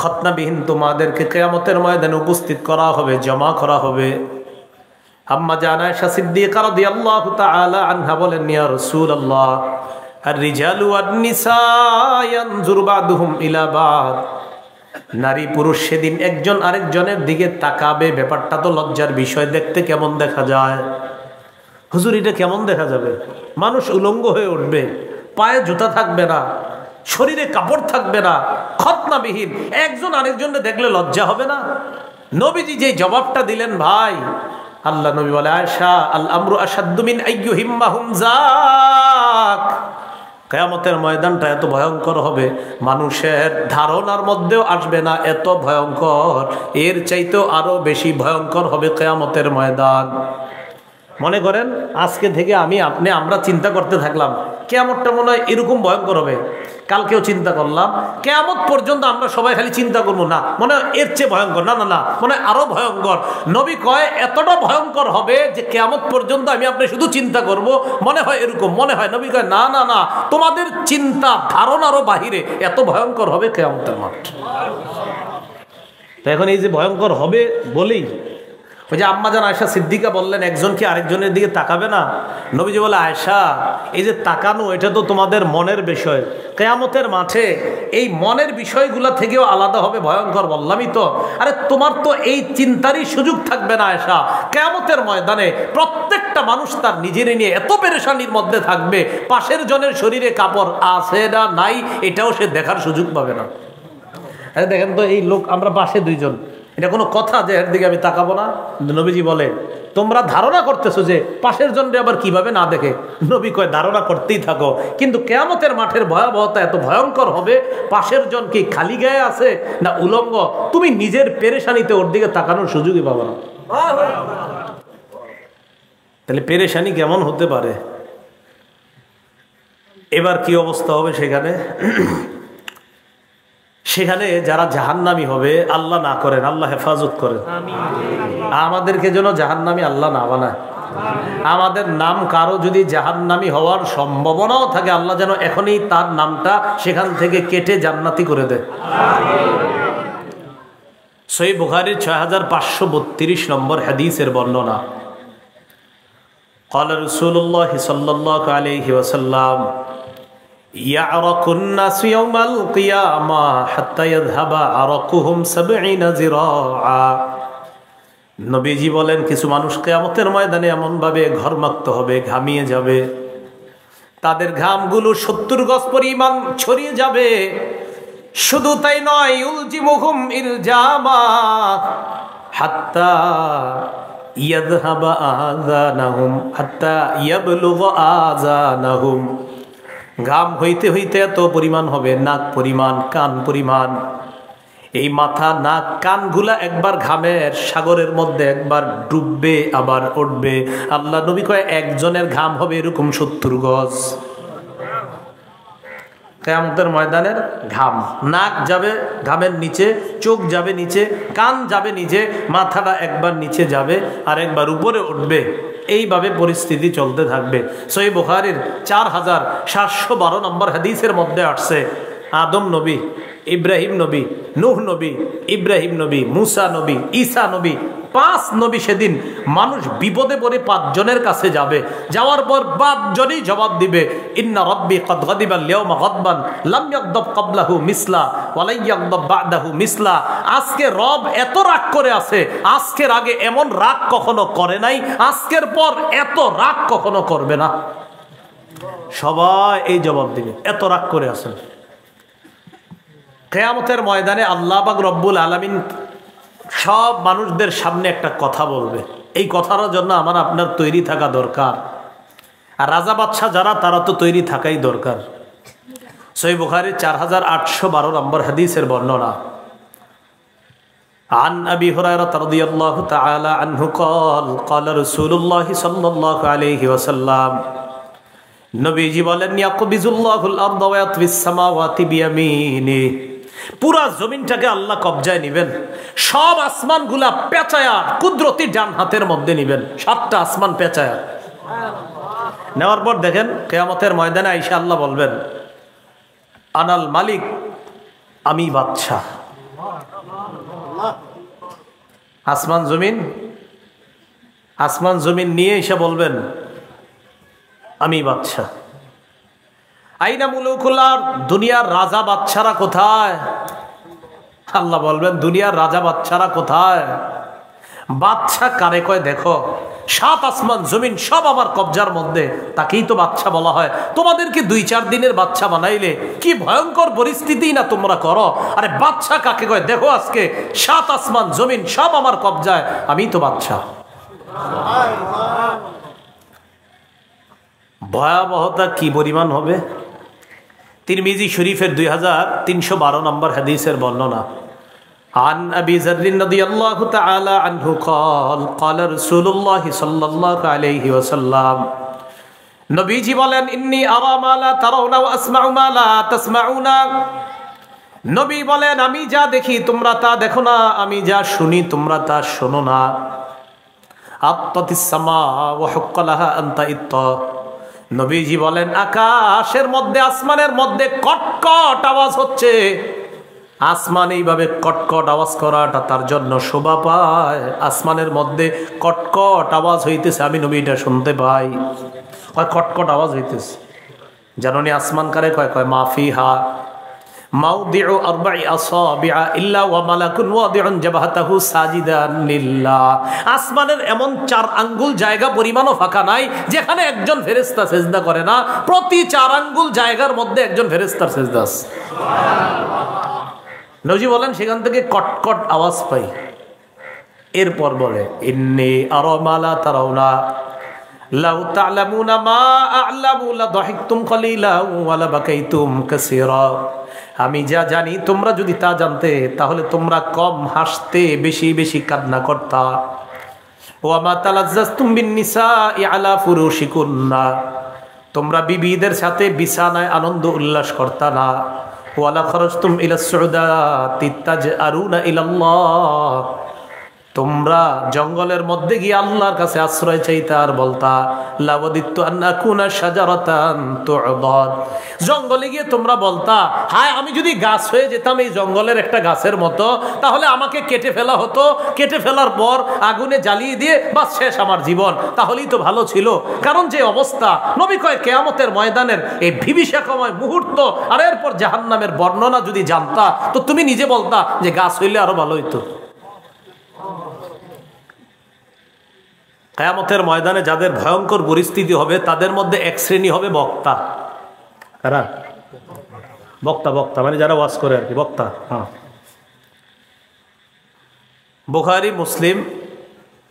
খতনাবিহীন তোমাদেরকে কিয়ামতের ময়দানে উপস্থিত করা হবে, জমা করা হবে। আম্মা জান আয়েশা সিদ্দিকা রাদিয়াল্লাহু তাআলা আনহা বলেন, ইয়া রাসূলুল্লাহ আর-রিজালু ওয়ান-নিসা ইয়ানজুরু বা'দুহুম ইলা বা'দ, নারী পুরুষ সেদিন একজন আরেকজনের দিকে তাকাবে, ব্যাপারটা তো লজ্জার বিষয়, দেখতে কেমন দেখা যায়? হুজুর এটা কেমন দেখা যাবে? মানুষ উলঙ্গ হয়ে উঠবে, পায়ে জুতা থাকবে না, শরীরে কাপড় থাকবে না, খতনাবিহীন, একজন আরেকজনকে দেখলে লজ্জা হবে না? নবীজি যে জবাবটা দিলেন ভাই, আল্লাহ নবী বলে, আয়েশা আল আমরু আশাদ্দু মিন আইয়ুহিম্মাহুম যাক, কিয়ামতের ময়দানটা এত ভয়ঙ্কর হবে, মানুষের ধারণার মধ্যেও আসবে না, এত ভয়ঙ্কর, এর চাইতেও আরো বেশি ভয়ঙ্কর হবে কিয়ামতের ময়দান। মনে করেন আজকে থেকে আমরা চিন্তা করতে থাকলাম কিয়ামতটা মনে হয় এরকম ভয়ঙ্কর হবে, কালকেও চিন্তা করলাম, কিয়ামত পর্যন্ত আমরা সবাই খালি চিন্তা করবো না মনে হয় এর চেয়ে ভয়ঙ্কর, না না না মনে হয় আরো ভয়ঙ্কর। নবী কয় এতটা ভয়ঙ্কর হবে যে কিয়ামত পর্যন্ত আপনি শুধু চিন্তা করব মনে হয় এরকম, মনে হয়। নবী কয় না না না, তোমাদের চিন্তা ধারণারও বাহিরে, এত ভয়ঙ্কর হবে কিয়ামতের মাঠ। তো এখন এই যে ভয়ঙ্কর হবে বলেই ওই যে আম্মা জান আয়েশা সিদ্দিকা বললেন, একজন কি আরেকজনের দিকে তাকাবে না? নবীজি বলে, আয়েশা এই যে তাকানো এটা তো তোমাদের মনের বিষয়, কিয়ামতের মাঠে এই মনের বিষয়গুলা থেকেও আলাদা হবে ভয়ঙ্কর, বললামই তো। আরে তোমার তো এই চিন্তারই সুযোগ থাকবে না আয়েশা, কিয়ামতের ময়দানে প্রত্যেকটা মানুষ তার নিজের নিয়ে এত পেরেশানির মধ্যে থাকবে, পাশের জনের শরীরে কাপড় আছে না নাই এটাও সে দেখার সুযোগ পাবে না। আরে দেখেন তো এই লোক, আমরা পাশে দুইজন, এটা কোনো কথা যে এর দিকে আমি তাকাবো না? নবীজি বলে, তোমরা ধারণা করতেছো যে পাশের জনরে আবার কিভাবে না দেখে। নবী কয় ধারণা করতেই থাকো, কিন্তু কিয়ামতের মাঠের ভয়াবহতা এত ভয়ঙ্কর হবে, পাশের জন কি খালি গায়ে আছে না উলঙ্গ, তুমি নিজের পেরেশানিতে ওর দিকে তাকানোর সুযোগই পাবো না। তাহলে পেরেশানি কেমন হতে পারে? এবার কি অবস্থা হবে সেখানে? সেখানে যারা জাহান্নামী হবে, আল্লাহ না করেন, আল্লাহ হেফাজত করেন, আমাদেরকে যেন জাহান্নামী আল্লাহ না বানায়। আমাদের নাম কারো যদি জাহান্নামী হওয়ার সম্ভাবনাও থাকে, আল্লাহ যেন এখনই তার নামটা সেখান থেকে কেটে জান্নাতি করে দেয়। সহিহ বুখারীর 6532 নম্বর হাদিসের বর্ণনা, قال رسول الله صلى الله عليه وسلم يعرق الناس يوم القيامة حتى يذهب عرقهم 70 ذراعا। নবীজি বলেন, কিছু মানুষ কিয়ামতের ময়দানে এমন ভাবে ঘর্মাক্ত হবে, ঘামিয়ে যাবে, তাদের ঘামগুলো 70 গজ পরিমাণ ছড়িয়ে যাবে। শুধু তাই নয়, ইউলজিমুহুম ইলজামা হাত্তা ইয়াযহাবা আযানাহুম হাত্তা ইয়াবলুগা আযানাহুম। ঘাম হইতে হইতে এত পরিমাণ হবে, নাক পরিমাণ, কান পরিমাণ, এই মাথা নাক কানগুলা একবার ঘামের সাগরের মধ্যে একবার ডুববে আবার উঠবে। আল্লাহ নবী কয় একজনের ঘাম হবে এরকম 70 গজ। কিয়ামতের ময়দানের ঘাম, নাক যাবে ঘামের নিচে, চোখ যাবে নিচে, কান যাবে নিচে, মাথাটা একবার নিচে যাবে আর একবার উপরে উঠবে, এইভাবে পরিস্থিতি চলতে থাকবে। সহিহ বুখারীর 4712 নম্বর হাদিসের মধ্যে আসছে, আদম নবী, ইব্রাহিম নবী, নূহ নবী, ইব্রাহিম নবী, মুসা নবী, ঈসা নবী, 5 নবী সেদিন মানুষ বিপদে পড়ে 5 জনের কাছে যাবে। যাওয়ার পর 5 জনই জবাব দিবে, ইন্না রাব্বি ক্বাদ গাদিবা আল-ইয়াওমা গাদবান লাম ইয়াগদাব ক্বাবলাহু মিসলা ওয়া লা ইয়াগদাব বা'দাহু মিসলা। আজকে রব এত রাগ করে আছে, আজকের আগে এমন রাগ কখনো করে নাই, আজকের পর এত রাগ কখনো করবে না। সবাই এই জবাব দিবে, এত রাগ করে আছেন। কিয়ামতের ময়দানে আল্লাহ পাক রব্বুল আলামিন সব মানুষদের সামনে একটা কথা বলবে, এই কথার জন্য আমার আপনার তৈরি থাকা দরকার। আর রাজা বাদশাহ যারা, তারা তো তৈরি থাকাই দরকার। সহিহ বুখারীর 4812 নম্বর হাদিসের বর্ণনা, عن أبي هريرة رضي الله تعالى عنه قال قال رسول الله صلى الله عليه وسلم নবীজি বলেন, ইয়াকবিজুল্লাহুল আরদা ওয়া ইয়াতবিস সামাওয়াতি বিয়ামিনি। পুরা জমিনটাকে আল্লাহ কবজায় নিবেন, সব আসমানগুলা পেঁচায়া কুদরতি ডান হাতের মধ্যে নিবেন, 7টা আসমান পেঁচায়া নেওয়ার পর দেখেন কিয়ামতের ময়দানে আইসা আল্লাহ বলবেন, আনাল মালিক, আমি বাদশাহ। আসমান জমিন নিয়ে এসে বলবেন, আমি বাদশাহ। আইনা মুলুকুল্লাহ, দুনিয়ার রাজা বাদশারা কোথায়? আল্লাহ বলবেন, দুনিয়ার রাজা বাদশারা কোথায়? বাদশা কারে কয় দেখো, 7 আসমান জমিন সব আমার কবজার মধ্যে, তাকেই তো বাদশা বলা হয়। তোমাদেরকে 2-4 দিনের বাদশা বানাইলে কি ভয়ঙ্কর পরিস্থিতি না তোমরা করো। আরে বাদশা কাকে কয় দেখো, আজকে 7 আসমান জমিন সব আমার কবজায়, আমি তো বাদশা। ভয়াবহতা কি পরিমাণ হবে। তিরমিজি শরীফের 2312 নম্বর হাদিসের বর্ণনা। عن أبي ذر رضي الله تعالى عنه قال قال رسول الله صلى الله عليه وسلم, নবীজি বলেন, ইন্নী আরা মা লা তারাউনা ওয়া আসমাউ মা লা তাসমাউনা। নবী বলেন, আমি যা দেখি তোমরা তা দেখো না, আমি যা শুনি তোমরা তা শোনো না। আত্তাতিস সামা ওয়া হুক্কা লাহা আন তাইত্তা। নবীজি বলেন, আকাশের মধ্যে আসমানের মধ্যে কটকট আওয়াজ হচ্ছে। আসমান এইভাবে কটকট আওয়াজ করাটা তার জন্য শোভা পায়। আসমানের মধ্যে কটকট আওয়াজ হইতেছে, আমি নবী এটা শুনতে পাই। কয় কটকট আওয়াজ হইতেছে, জাননি আসমান কারে কয়? কয় মাফিহা মাউদিউ আরবাই আসাবিআ ইল্লা ওয়া মালাকুন ওয়াদিউন জাবহাতাহু সাজিদান লিল্লাহ। আসমানের এমন 4 আঙ্গুল জায়গা পরিমাণও ফাঁকা নাই যেখানে একজন ফেরেশতা সিজদা করে না। প্রতি 4 আঙ্গুল জায়গার মধ্যে একজন ফেরেশতার সিজদা আছে। নবী বলেন, সেখান থেকে কটকট আওয়াজ পাই। এরপর বলে, ইন্নী আরা মা লা তারাউনা লাউ তা'লামুনা মা আ'লামু লা দাহিকতুম কলিলান ওয়া লা বাকাইতুম কাসীরা। আমি যা জানি তোমরা যদি তা জানতে, তাহলে তোমরা কম হাসতে, বেশি বেশি কান্না করতা। ওয়া মা তালাজ্জাজতুম বিন নিসাই আলা ফুরুশিকুন্না, তোমরা বিবিদের সাথে বিছানায় আনন্দ উল্লাস করতা না। ওয়ালা খরজতুম ইলা সুউদাতি তাজআরুনা ইলাল্লাহ, তোমরা জঙ্গলের মধ্যে গিয়ে আল্লাহর কাছে আশ্রয় চাইতা আর বলতা, লাওয়াদিতু আন আকুনা শাজারাতান তু'দাদ। জঙ্গলে গিয়ে তোমরা বলতা, হায় আমি যদি গাছ হয়ে যেতাম এই জঙ্গলের একটা গাছের মতো, তাহলে আমাকে কেটে ফেলা হতো, কেটে ফেলার পর আগুনে জ্বালিয়ে দিয়ে বাস শেষ আমার জীবন, তাহলেই তো ভালো ছিল। কারণ যে অবস্থা, নবী কয় কিয়ামতের ময়দানের এই বিভীষিকাময় মুহূর্ত আর এরপর জাহান্নামের বর্ণনা যদি জানতা, তো তুমি নিজে বলতা যে গাছ হইলে আরো ভালো হইতো। কিয়ামতের ময়দানে যাদের ভয়ঙ্কর পরিস্থিতি হবে, তাদের মধ্যে এক শ্রেণী হবে বক্তা। কারা? বক্তা। বক্তা মানে যারা ওয়াজ করে আর কি, বক্তা। হ্যাঁ, বুখারী, মুসলিম,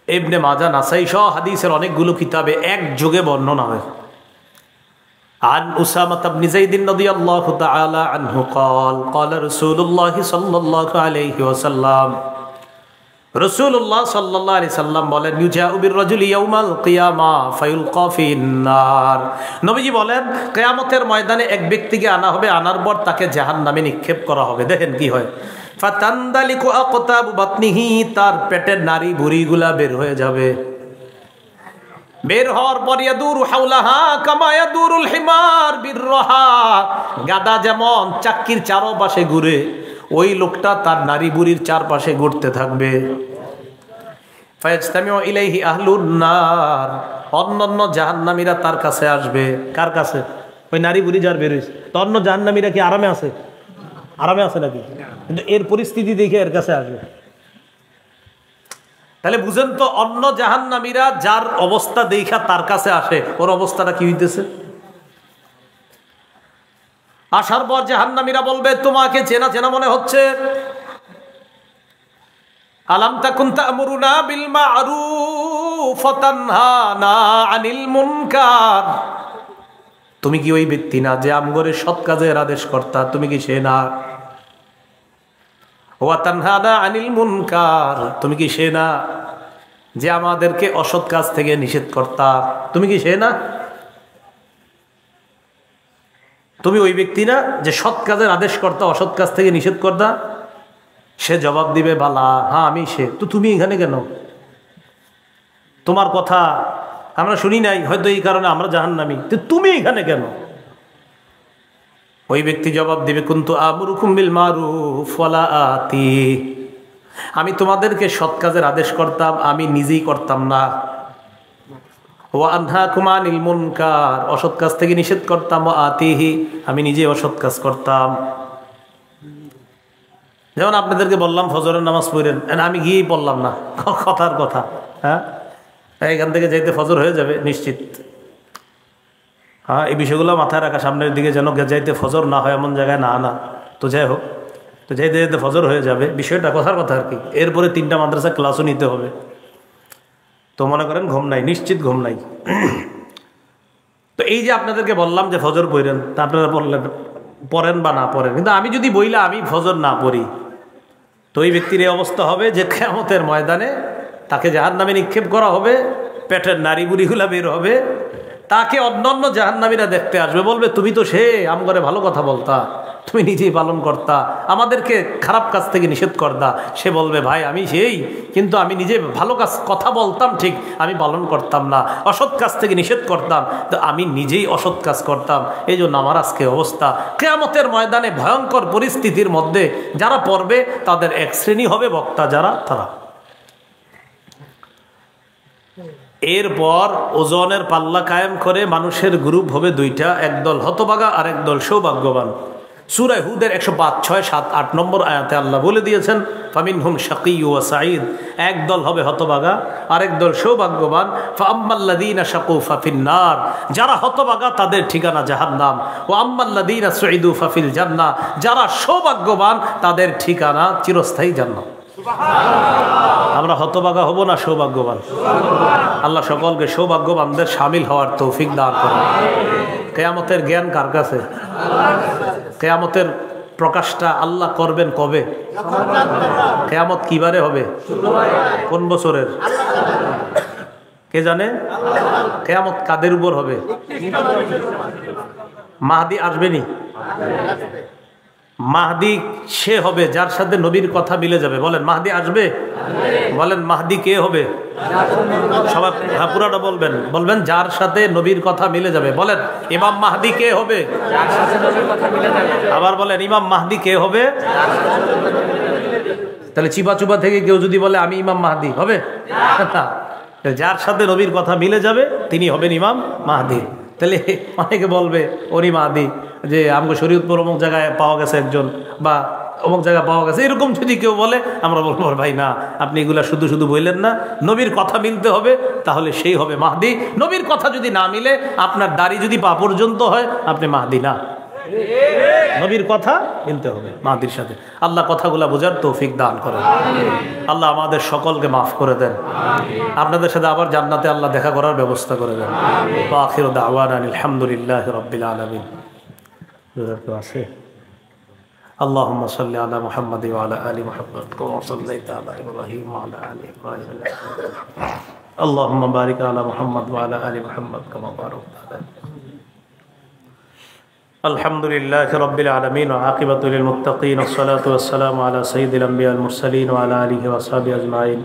ইবনে মাজাহ, নাসাই সহ হাদিসের অনেকগুলো কিতাবে একযোগে বর্ণনা হয়। عن أسامة بن زيد رضي الله تعالى عنه قال قال رسول الله صلى الله عليه وسلم, রাসূলুল্লাহ সাল্লাল্লাহু আলাইহি সাল্লাম বলেন, ইউজাউ বির-রাজুলি ইয়াউমাল কিয়ামা ফায়ুলকা ফিন-নার। নবীজি বলেন, কিয়ামতের ময়দানে এক ব্যক্তিকে আনা হবে, আনার পর তাকে জাহান্নামে নিক্ষেপ করা হবে। দেখেন কি হয়, ফাতানদালিকু আকতাবু বাতনিহি, তার পেটের নাড়ি ভুঁড়িগুলা বের হয়ে যাবে। বের হওয়ার পর ইয়াদুরু হাওলাহা কামা ইয়াদুরুল হিমার বির-রাহা, গাধা যেমন চাক্কির চারপাশে ঘুরে, ওই লোকটা তার নারী বুড়ির চারপাশে ঘুরতে থাকবে। ফায়াজতামিউ ইলাইহি আহলুন নার, অন্যান্য জাহান্নামীরা তার কাছে আসবে। কার কাছে? ওই নারী বুড়ি যার বের হয়েছে। তো অন্য জাহান্নামীরা কি আরামে আছে? আরামে আছে নাকি? কিন্তু এর পরিস্থিতি দেখে এর কাছে আসবে। তাহলে বুঝেন তো, অন্য জাহান্নামীরা যার অবস্থা দেখা তার কাছে আসে, ওর অবস্থাটা কি হইতেছে? আসার পর জাহান্নামীরা বলবে, তোমাকে চেনা চেনা মনে হচ্ছে। আলাম তাকুন তা'মুরুনা বিল মা'রুফ ওয়া তানহানা আনিল মুনকার, তুমি কি ওই ব্যক্তি না যে আমগরে সৎ কাজের আদেশ কর্তা? তুমি কি সে না? ওয়া তানহানা আনিল মুনকার, তুমি কি সে না যে আমাদেরকে অসৎ কাজ থেকে নিষেধ কর্তা? তুমি কি সে না? তুমি ওই ব্যক্তি না যে সৎ কাজের আদেশ করতা, অসৎ কাজ থেকে নিষেধ করতা? সে জবাব দিবে, বালা, হ্যাঁ আমি সে। তো তুমি এখানে কেন? তোমার কথা আমরা শুনি নাই, হয়তো এই কারণে আমরা জাহান্নামী, তো তুমি এখানে কেন? ওই ব্যক্তি জবাব দিবে, কুনতু আমুরুকুম বিল মারুফ ওয়ালা আতি, আমি তোমাদেরকে সৎ কাজের আদেশ করতাম, আমি নিজেই করতাম না। ওয়া আনহাকুম আনিল মুনকার, অসৎ কাজ থেকে নিষেধ করতাম। ওয়া আতিহি, আমি নিজে অসৎ কাজ করতাম। যেমন আপনাদেরকে বললাম ফজরের নামাজ পড়েন, আমি গিয়েই পড়লাম না, কথার কথা। হ্যাঁ, এখান থেকে যাইতে ফজর হয়ে যাবে নিশ্চিত। হ্যাঁ, এই বিষয়গুলো মাথায় রাখা, সামনের দিকে যেন যাইতে ফজর না হয় এমন জায়গায় না আনা। তো যাই হোক, তো যাইতে যাইতে ফজর হয়ে যাবে, বিষয়টা কথার কথা আর কি। এরপরে 3টা মাদ্রাসা ক্লাসও নিতে হবে। তো মনে করেন ঘুম নাই, নিশ্চিত ঘুম নাই। তো এই যে আপনাদেরকে বললাম যে ফজর পড়েন, তা আপনারা বললেন পড়েন বা না পড়েন, কিন্তু আমি যদি বইলা আমি ফজর না পড়ি, তো এই ব্যক্তির এই অবস্থা হবে যে কিয়ামতের ময়দানে তাকে জাহান্নামে নিক্ষেপ করা হবে, পেটের নাড়ি বুড়িগুলা বের হবে, তাকে অন্যান্য জাহান্নামীরা দেখতে আসবে, বলবে তুমি তো সে আমগরে ভালো কথা বলতা, তুমি নিজেই পালন করতা, আমাদেরকে খারাপ কাজ থেকে নিষেধ করতা। সে বলবে, ভাই আমি সেই, কিন্তু আমি নিজে ভালো কাজ কথা বলতাম ঠিক, আমি পালন করতাম না, অসৎ কাজ থেকে নিষেধ করতাম, তো আমি নিজেই অসৎ কাজ করতাম, এই জন্য আমার আজকে অবস্থা। কিয়ামতের ময়দানে ভয়ঙ্কর পরিস্থিতির মধ্যে যারা পড়বে তাদের এক শ্রেণী হবে বক্তা যারা, তারা। এরপর ওজনের পাল্লা কায়েম করে মানুষের গ্রুপ হবে 2টা, একদল হতভাগা আর একদল সৌভাগ্যবান। সূরা হুদের 105, 6, 7, 8 নম্বর আয়াতে আল্লাহ বলে দিয়েছেন, ফামিনহুম শাকিয়্যু ওয়া সাঈদ, একদল হবে হতভাগা আর একদল সৌভাগ্যবান। ফাআম্মাল্লাযীনা শাকু ফাফিন্নার, যারা হতভাগা তাদের ঠিকানা জাহান্নাম। ওয়া আম্মাল্লাযীনা সুঈদু ফাফিল জান্নাহ, যারা সৌভাগ্যবান তাদের ঠিকানা চিরস্থায়ী জান্নাত। আমরা হতভাগা হব না সৌভাগ্যবান? আল্লাহ সকলকে সৌভাগ্যবানদের শামিল হওয়ার তৌফিক দান করুন। কিয়ামতের জ্ঞান কার কাছে? কিয়ামতের প্রকাশটা আল্লাহ করবেন কবে? কিয়ামত কিবারে হবে? কোন বছরের? কে জানে? কিয়ামত কাদের উপর হবে? মাহদি আসবেনি? মাহদি সে হবে যার সাথে নবীর কথা মিলে যাবে। বলেন মাহদি আসবে? বলেন মাহদি কে হবে? সবাই পুরাটা বলবেন, বলবেন যার সাথে নবীর কথা মিলে যাবে। বলেন ইমাম মাহদি কে হবে? আবার বলেন ইমাম মাহদি কে হবে? তাহলে চিপা চুপা থেকে কেউ যদি বলে আমি ইমাম মাহদি, হবে? যার সাথে নবীর কথা মিলে যাবে তিনি হবেন ইমাম মাহদি। তাহলে অনেকে বলবে ওরি মাহদি, যে আমগো শরীয়তপুর অমুক জায়গায় পাওয়া গেছে একজন, বা অমুক জায়গায় পাওয়া গেছে, এরকম যদি কেউ বলে আমরা বলবো ভাই না, আপনি এগুলা শুধু শুধু বললেন না, নবীর কথা মিলতে হবে, তাহলে সেই হবে মাহদি। নবীর কথা যদি না মিলে, আপনার দাড়ি যদি পা পর্যন্ত হয়, আপনি মাহদি না। নবীর কথা মিলতে হবে মাহদির সাথে। আল্লাহ কথাগুলা বোঝার তৌফিক দান করেন। আল্লাহ আমাদের সকলকে মাফ করে দেন। আপনাদের সাথে আবার জান্নাতে আল্লাহ দেখা করার ব্যবস্থা করে দেন। আখিরু দাওয়ানা আলহামদুলিল্লাহি রাব্বিল আলামিন। আছে اللهم صل على محمد وعلى آل محمد كما صليت على إبراهيم وعلى آل إبراهيم اللهم بارك على محمد وعلى آل محمد كما باركت على الحمد لله رب العالمين وعاقبة للمتقين والصلاة والسلام على سيد الأنبياء المرسلين وعلى آله وصحبه أجمعين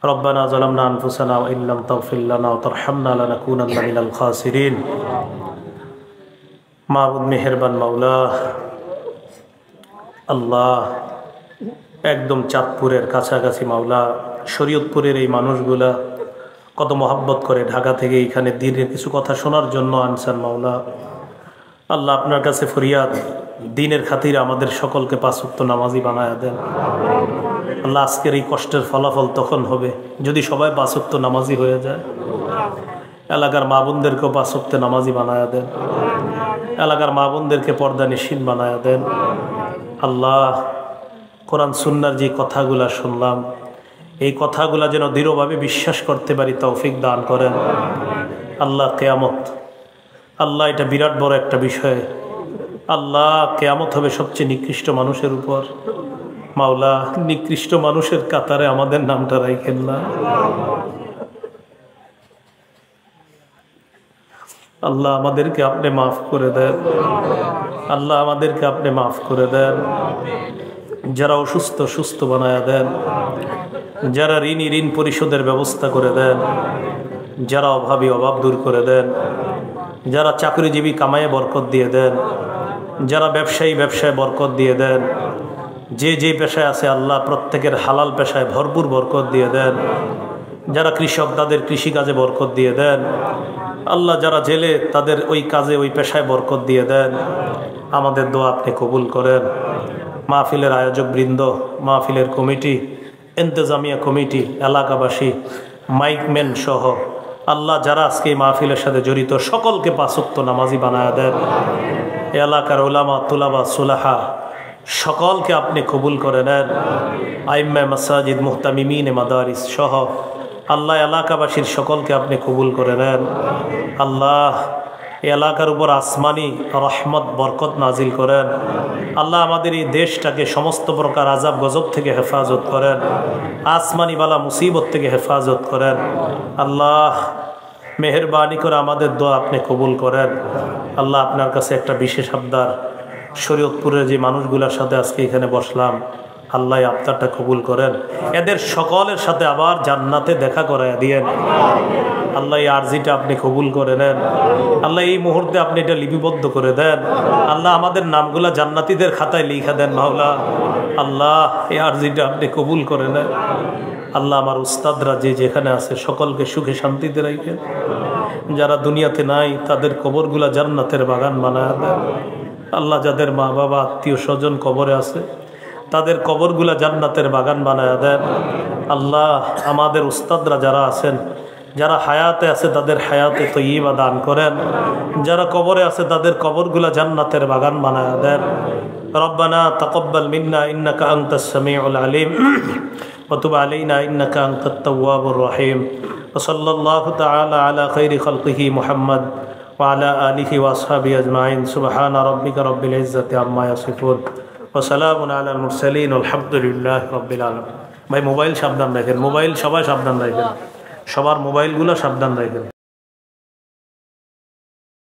ربنا ظلمنا أنفسنا وإن لم تغفر لنا وترحمنا لنكونن من الخاسرين মাবুদ মেহেরবান মাওলা আল্লাহ, একদম চাঁদপুরের কাছাকাছি মাওলা, শরীয়তপুরের এই মানুষগুলা কত মহাব্বত করে ঢাকা থেকে এখানে দিনের কিছু কথা শোনার জন্য আনছেন মাওলা। আল্লাহ আপনার কাছে ফরিয়াদ, দিনের খাতিরে আমাদের সকলকে 5 ওয়াক্ত নামাজি বানায়া দেন। আল্লাহ আজকের এই কষ্টের ফলাফল তখন হবে যদি সবাই 5 ওয়াক্ত নামাজি হয়ে যায়। এলাকার মা বোনদেরকেও 5 ওয়াক্ত নামাজি বানায়া দেন। এলাকার মা বোনদেরকে পর্দা নিশীন বানায়া দেন। আল্লাহ কোরআন সুন্নাহর যে কথাগুলা শুনলাম, এই কথাগুলা যেন দৃঢ়ভাবে বিশ্বাস করতে পারি তৌফিক দান করেন। আল্লাহ কিয়ামত, আল্লাহ এটা বিরাট বড় একটা বিষয়। আল্লাহ কিয়ামত হবে সবচেয়ে নিকৃষ্ট মানুষের উপর। মাওলা নিকৃষ্ট মানুষের কাতারে আমাদের নামটা রাখেন না। আল্লাহ আমাদেরকে আপনি মাফ করে দেন, আল্লাহ আমাদেরকে আপনি মাফ করে দেন। যারা অসুস্থ সুস্থ বানায়া দেন, যারা ঋণী ঋণ পরিশোধের ব্যবস্থা করে দেন, যারা অভাবী অভাব দূর করে দেন, যারা চাকরিজীবী কামায়ে বরকত দিয়ে দেন, যারা ব্যবসায়ী ব্যবসায় বরকত দিয়ে দেন, যে যে পেশায় আছে আল্লাহ প্রত্যেকের হালাল পেশায় ভরপুর বরকত দিয়ে দেন। যারা কৃষক তাদের কৃষিকাজে বরকত দিয়ে দেন আল্লাহ, যারা জেলে তাদের ওই কাজে ওই পেশায় বরকত দিয়ে দেন। আমাদের দোয়া আপনি কবুল করেন। মাহফিলের আয়োজক বৃন্দ, মাহফিলের কমিটি, ইন্তেজামিয়া কমিটি, এলাকাবাসী, মাইকম্যান সহ আল্লাহ যারা আজকে এই মাহফিলের সাথে জড়িত সকলকে পাঁচ ওয়াক্ত নামাজি বানায়া দেন। এলাকার ওলামা তুলাবা সুলাহা সকলকে আপনি কবুল করে নেন। আইম্মা মাসাজিদ মুহতামিমিন মাদারিস সহ আল্লাহ এলাকাবাসীর সকলকে আপনি কবুল করে নেন। আল্লাহ এলাকার উপর আসমানি রহমত বরকত নাজিল করেন। আল্লাহ আমাদের এই দেশটাকে সমস্ত প্রকার আজাব গজব থেকে হেফাজত করেন, আসমানি বালা মুসিবত থেকে হেফাজত করেন। আল্লাহ মেহেরবানি করে আমাদের দোয়া আপনি কবুল করেন। আল্লাহ আপনার কাছে একটা বিশেষ আবদার, শরীয়তপুরের যে মানুষগুলোর সাথে আজকে এখানে বসলাম আল্লাহ আবদারটা কবুল করেন। এদের সকলের সাথে আবার জান্নাতে দেখা করায় দিয়েন। আল্লাহ এই আরজিটা আপনি কবুল করে নেন। আল্লাহ এই মুহূর্তে আপনি এটা লিপিবদ্ধ করে দেন। আল্লাহ আমাদের নামগুলা জান্নাতীদের খাতায় লিখা দেন মাওলা। আল্লাহ এই আরজিটা আপনি কবুল করে নেন। আল্লাহ আমার উস্তাদরা যে যেখানে আছে সকলকে সুখে শান্তিতে রাখেন। যারা দুনিয়াতে নাই তাদের কবরগুলা জান্নাতের বাগান বানায় দেন। আল্লাহ যাদের মা বাবা আত্মীয় স্বজন কবরে আছে তাদের কবরগুলা জান্নাতের বাগান বানায় দেন। আল্লাহ আমাদের উস্তাদরা যারা আছেন, যারা হায়াতে আছে তাদের হায়াতে তয়্যিবা দান করেন। যারা কবরে আছে তাদের কবরগুলা জান্নাতের বাগান বানায় দেন। রব্বানা তাকাব্বাল মিন্না ইন্নাকা আনতাস সামিউল আলিম ওয়া তুব আলাইনা ইন্নাকা আনতাত তাওয়াবুর রহিম। ওয়া সাল্লাল্লাহু তাআলা আলা খাইরি খালকিহি মুহাম্মদ ওয়া আলা আলিহি ওয়া আসহাবিহি আজমাইন। সুবহানা রাব্বিকা রাব্বিল ইজ্জাতি আম্মা ইয়াসিফুন ওয়া সালামুন আলাল মুরসালিন আলহামদুলিল্লাহি রাব্বিল আলামিন। ভাই মোবাইল সাবধান রাখেন, মোবাইল সবাই সাবধান রাখেন, সবার মোবাইলগুলো সাবধান রাখেন।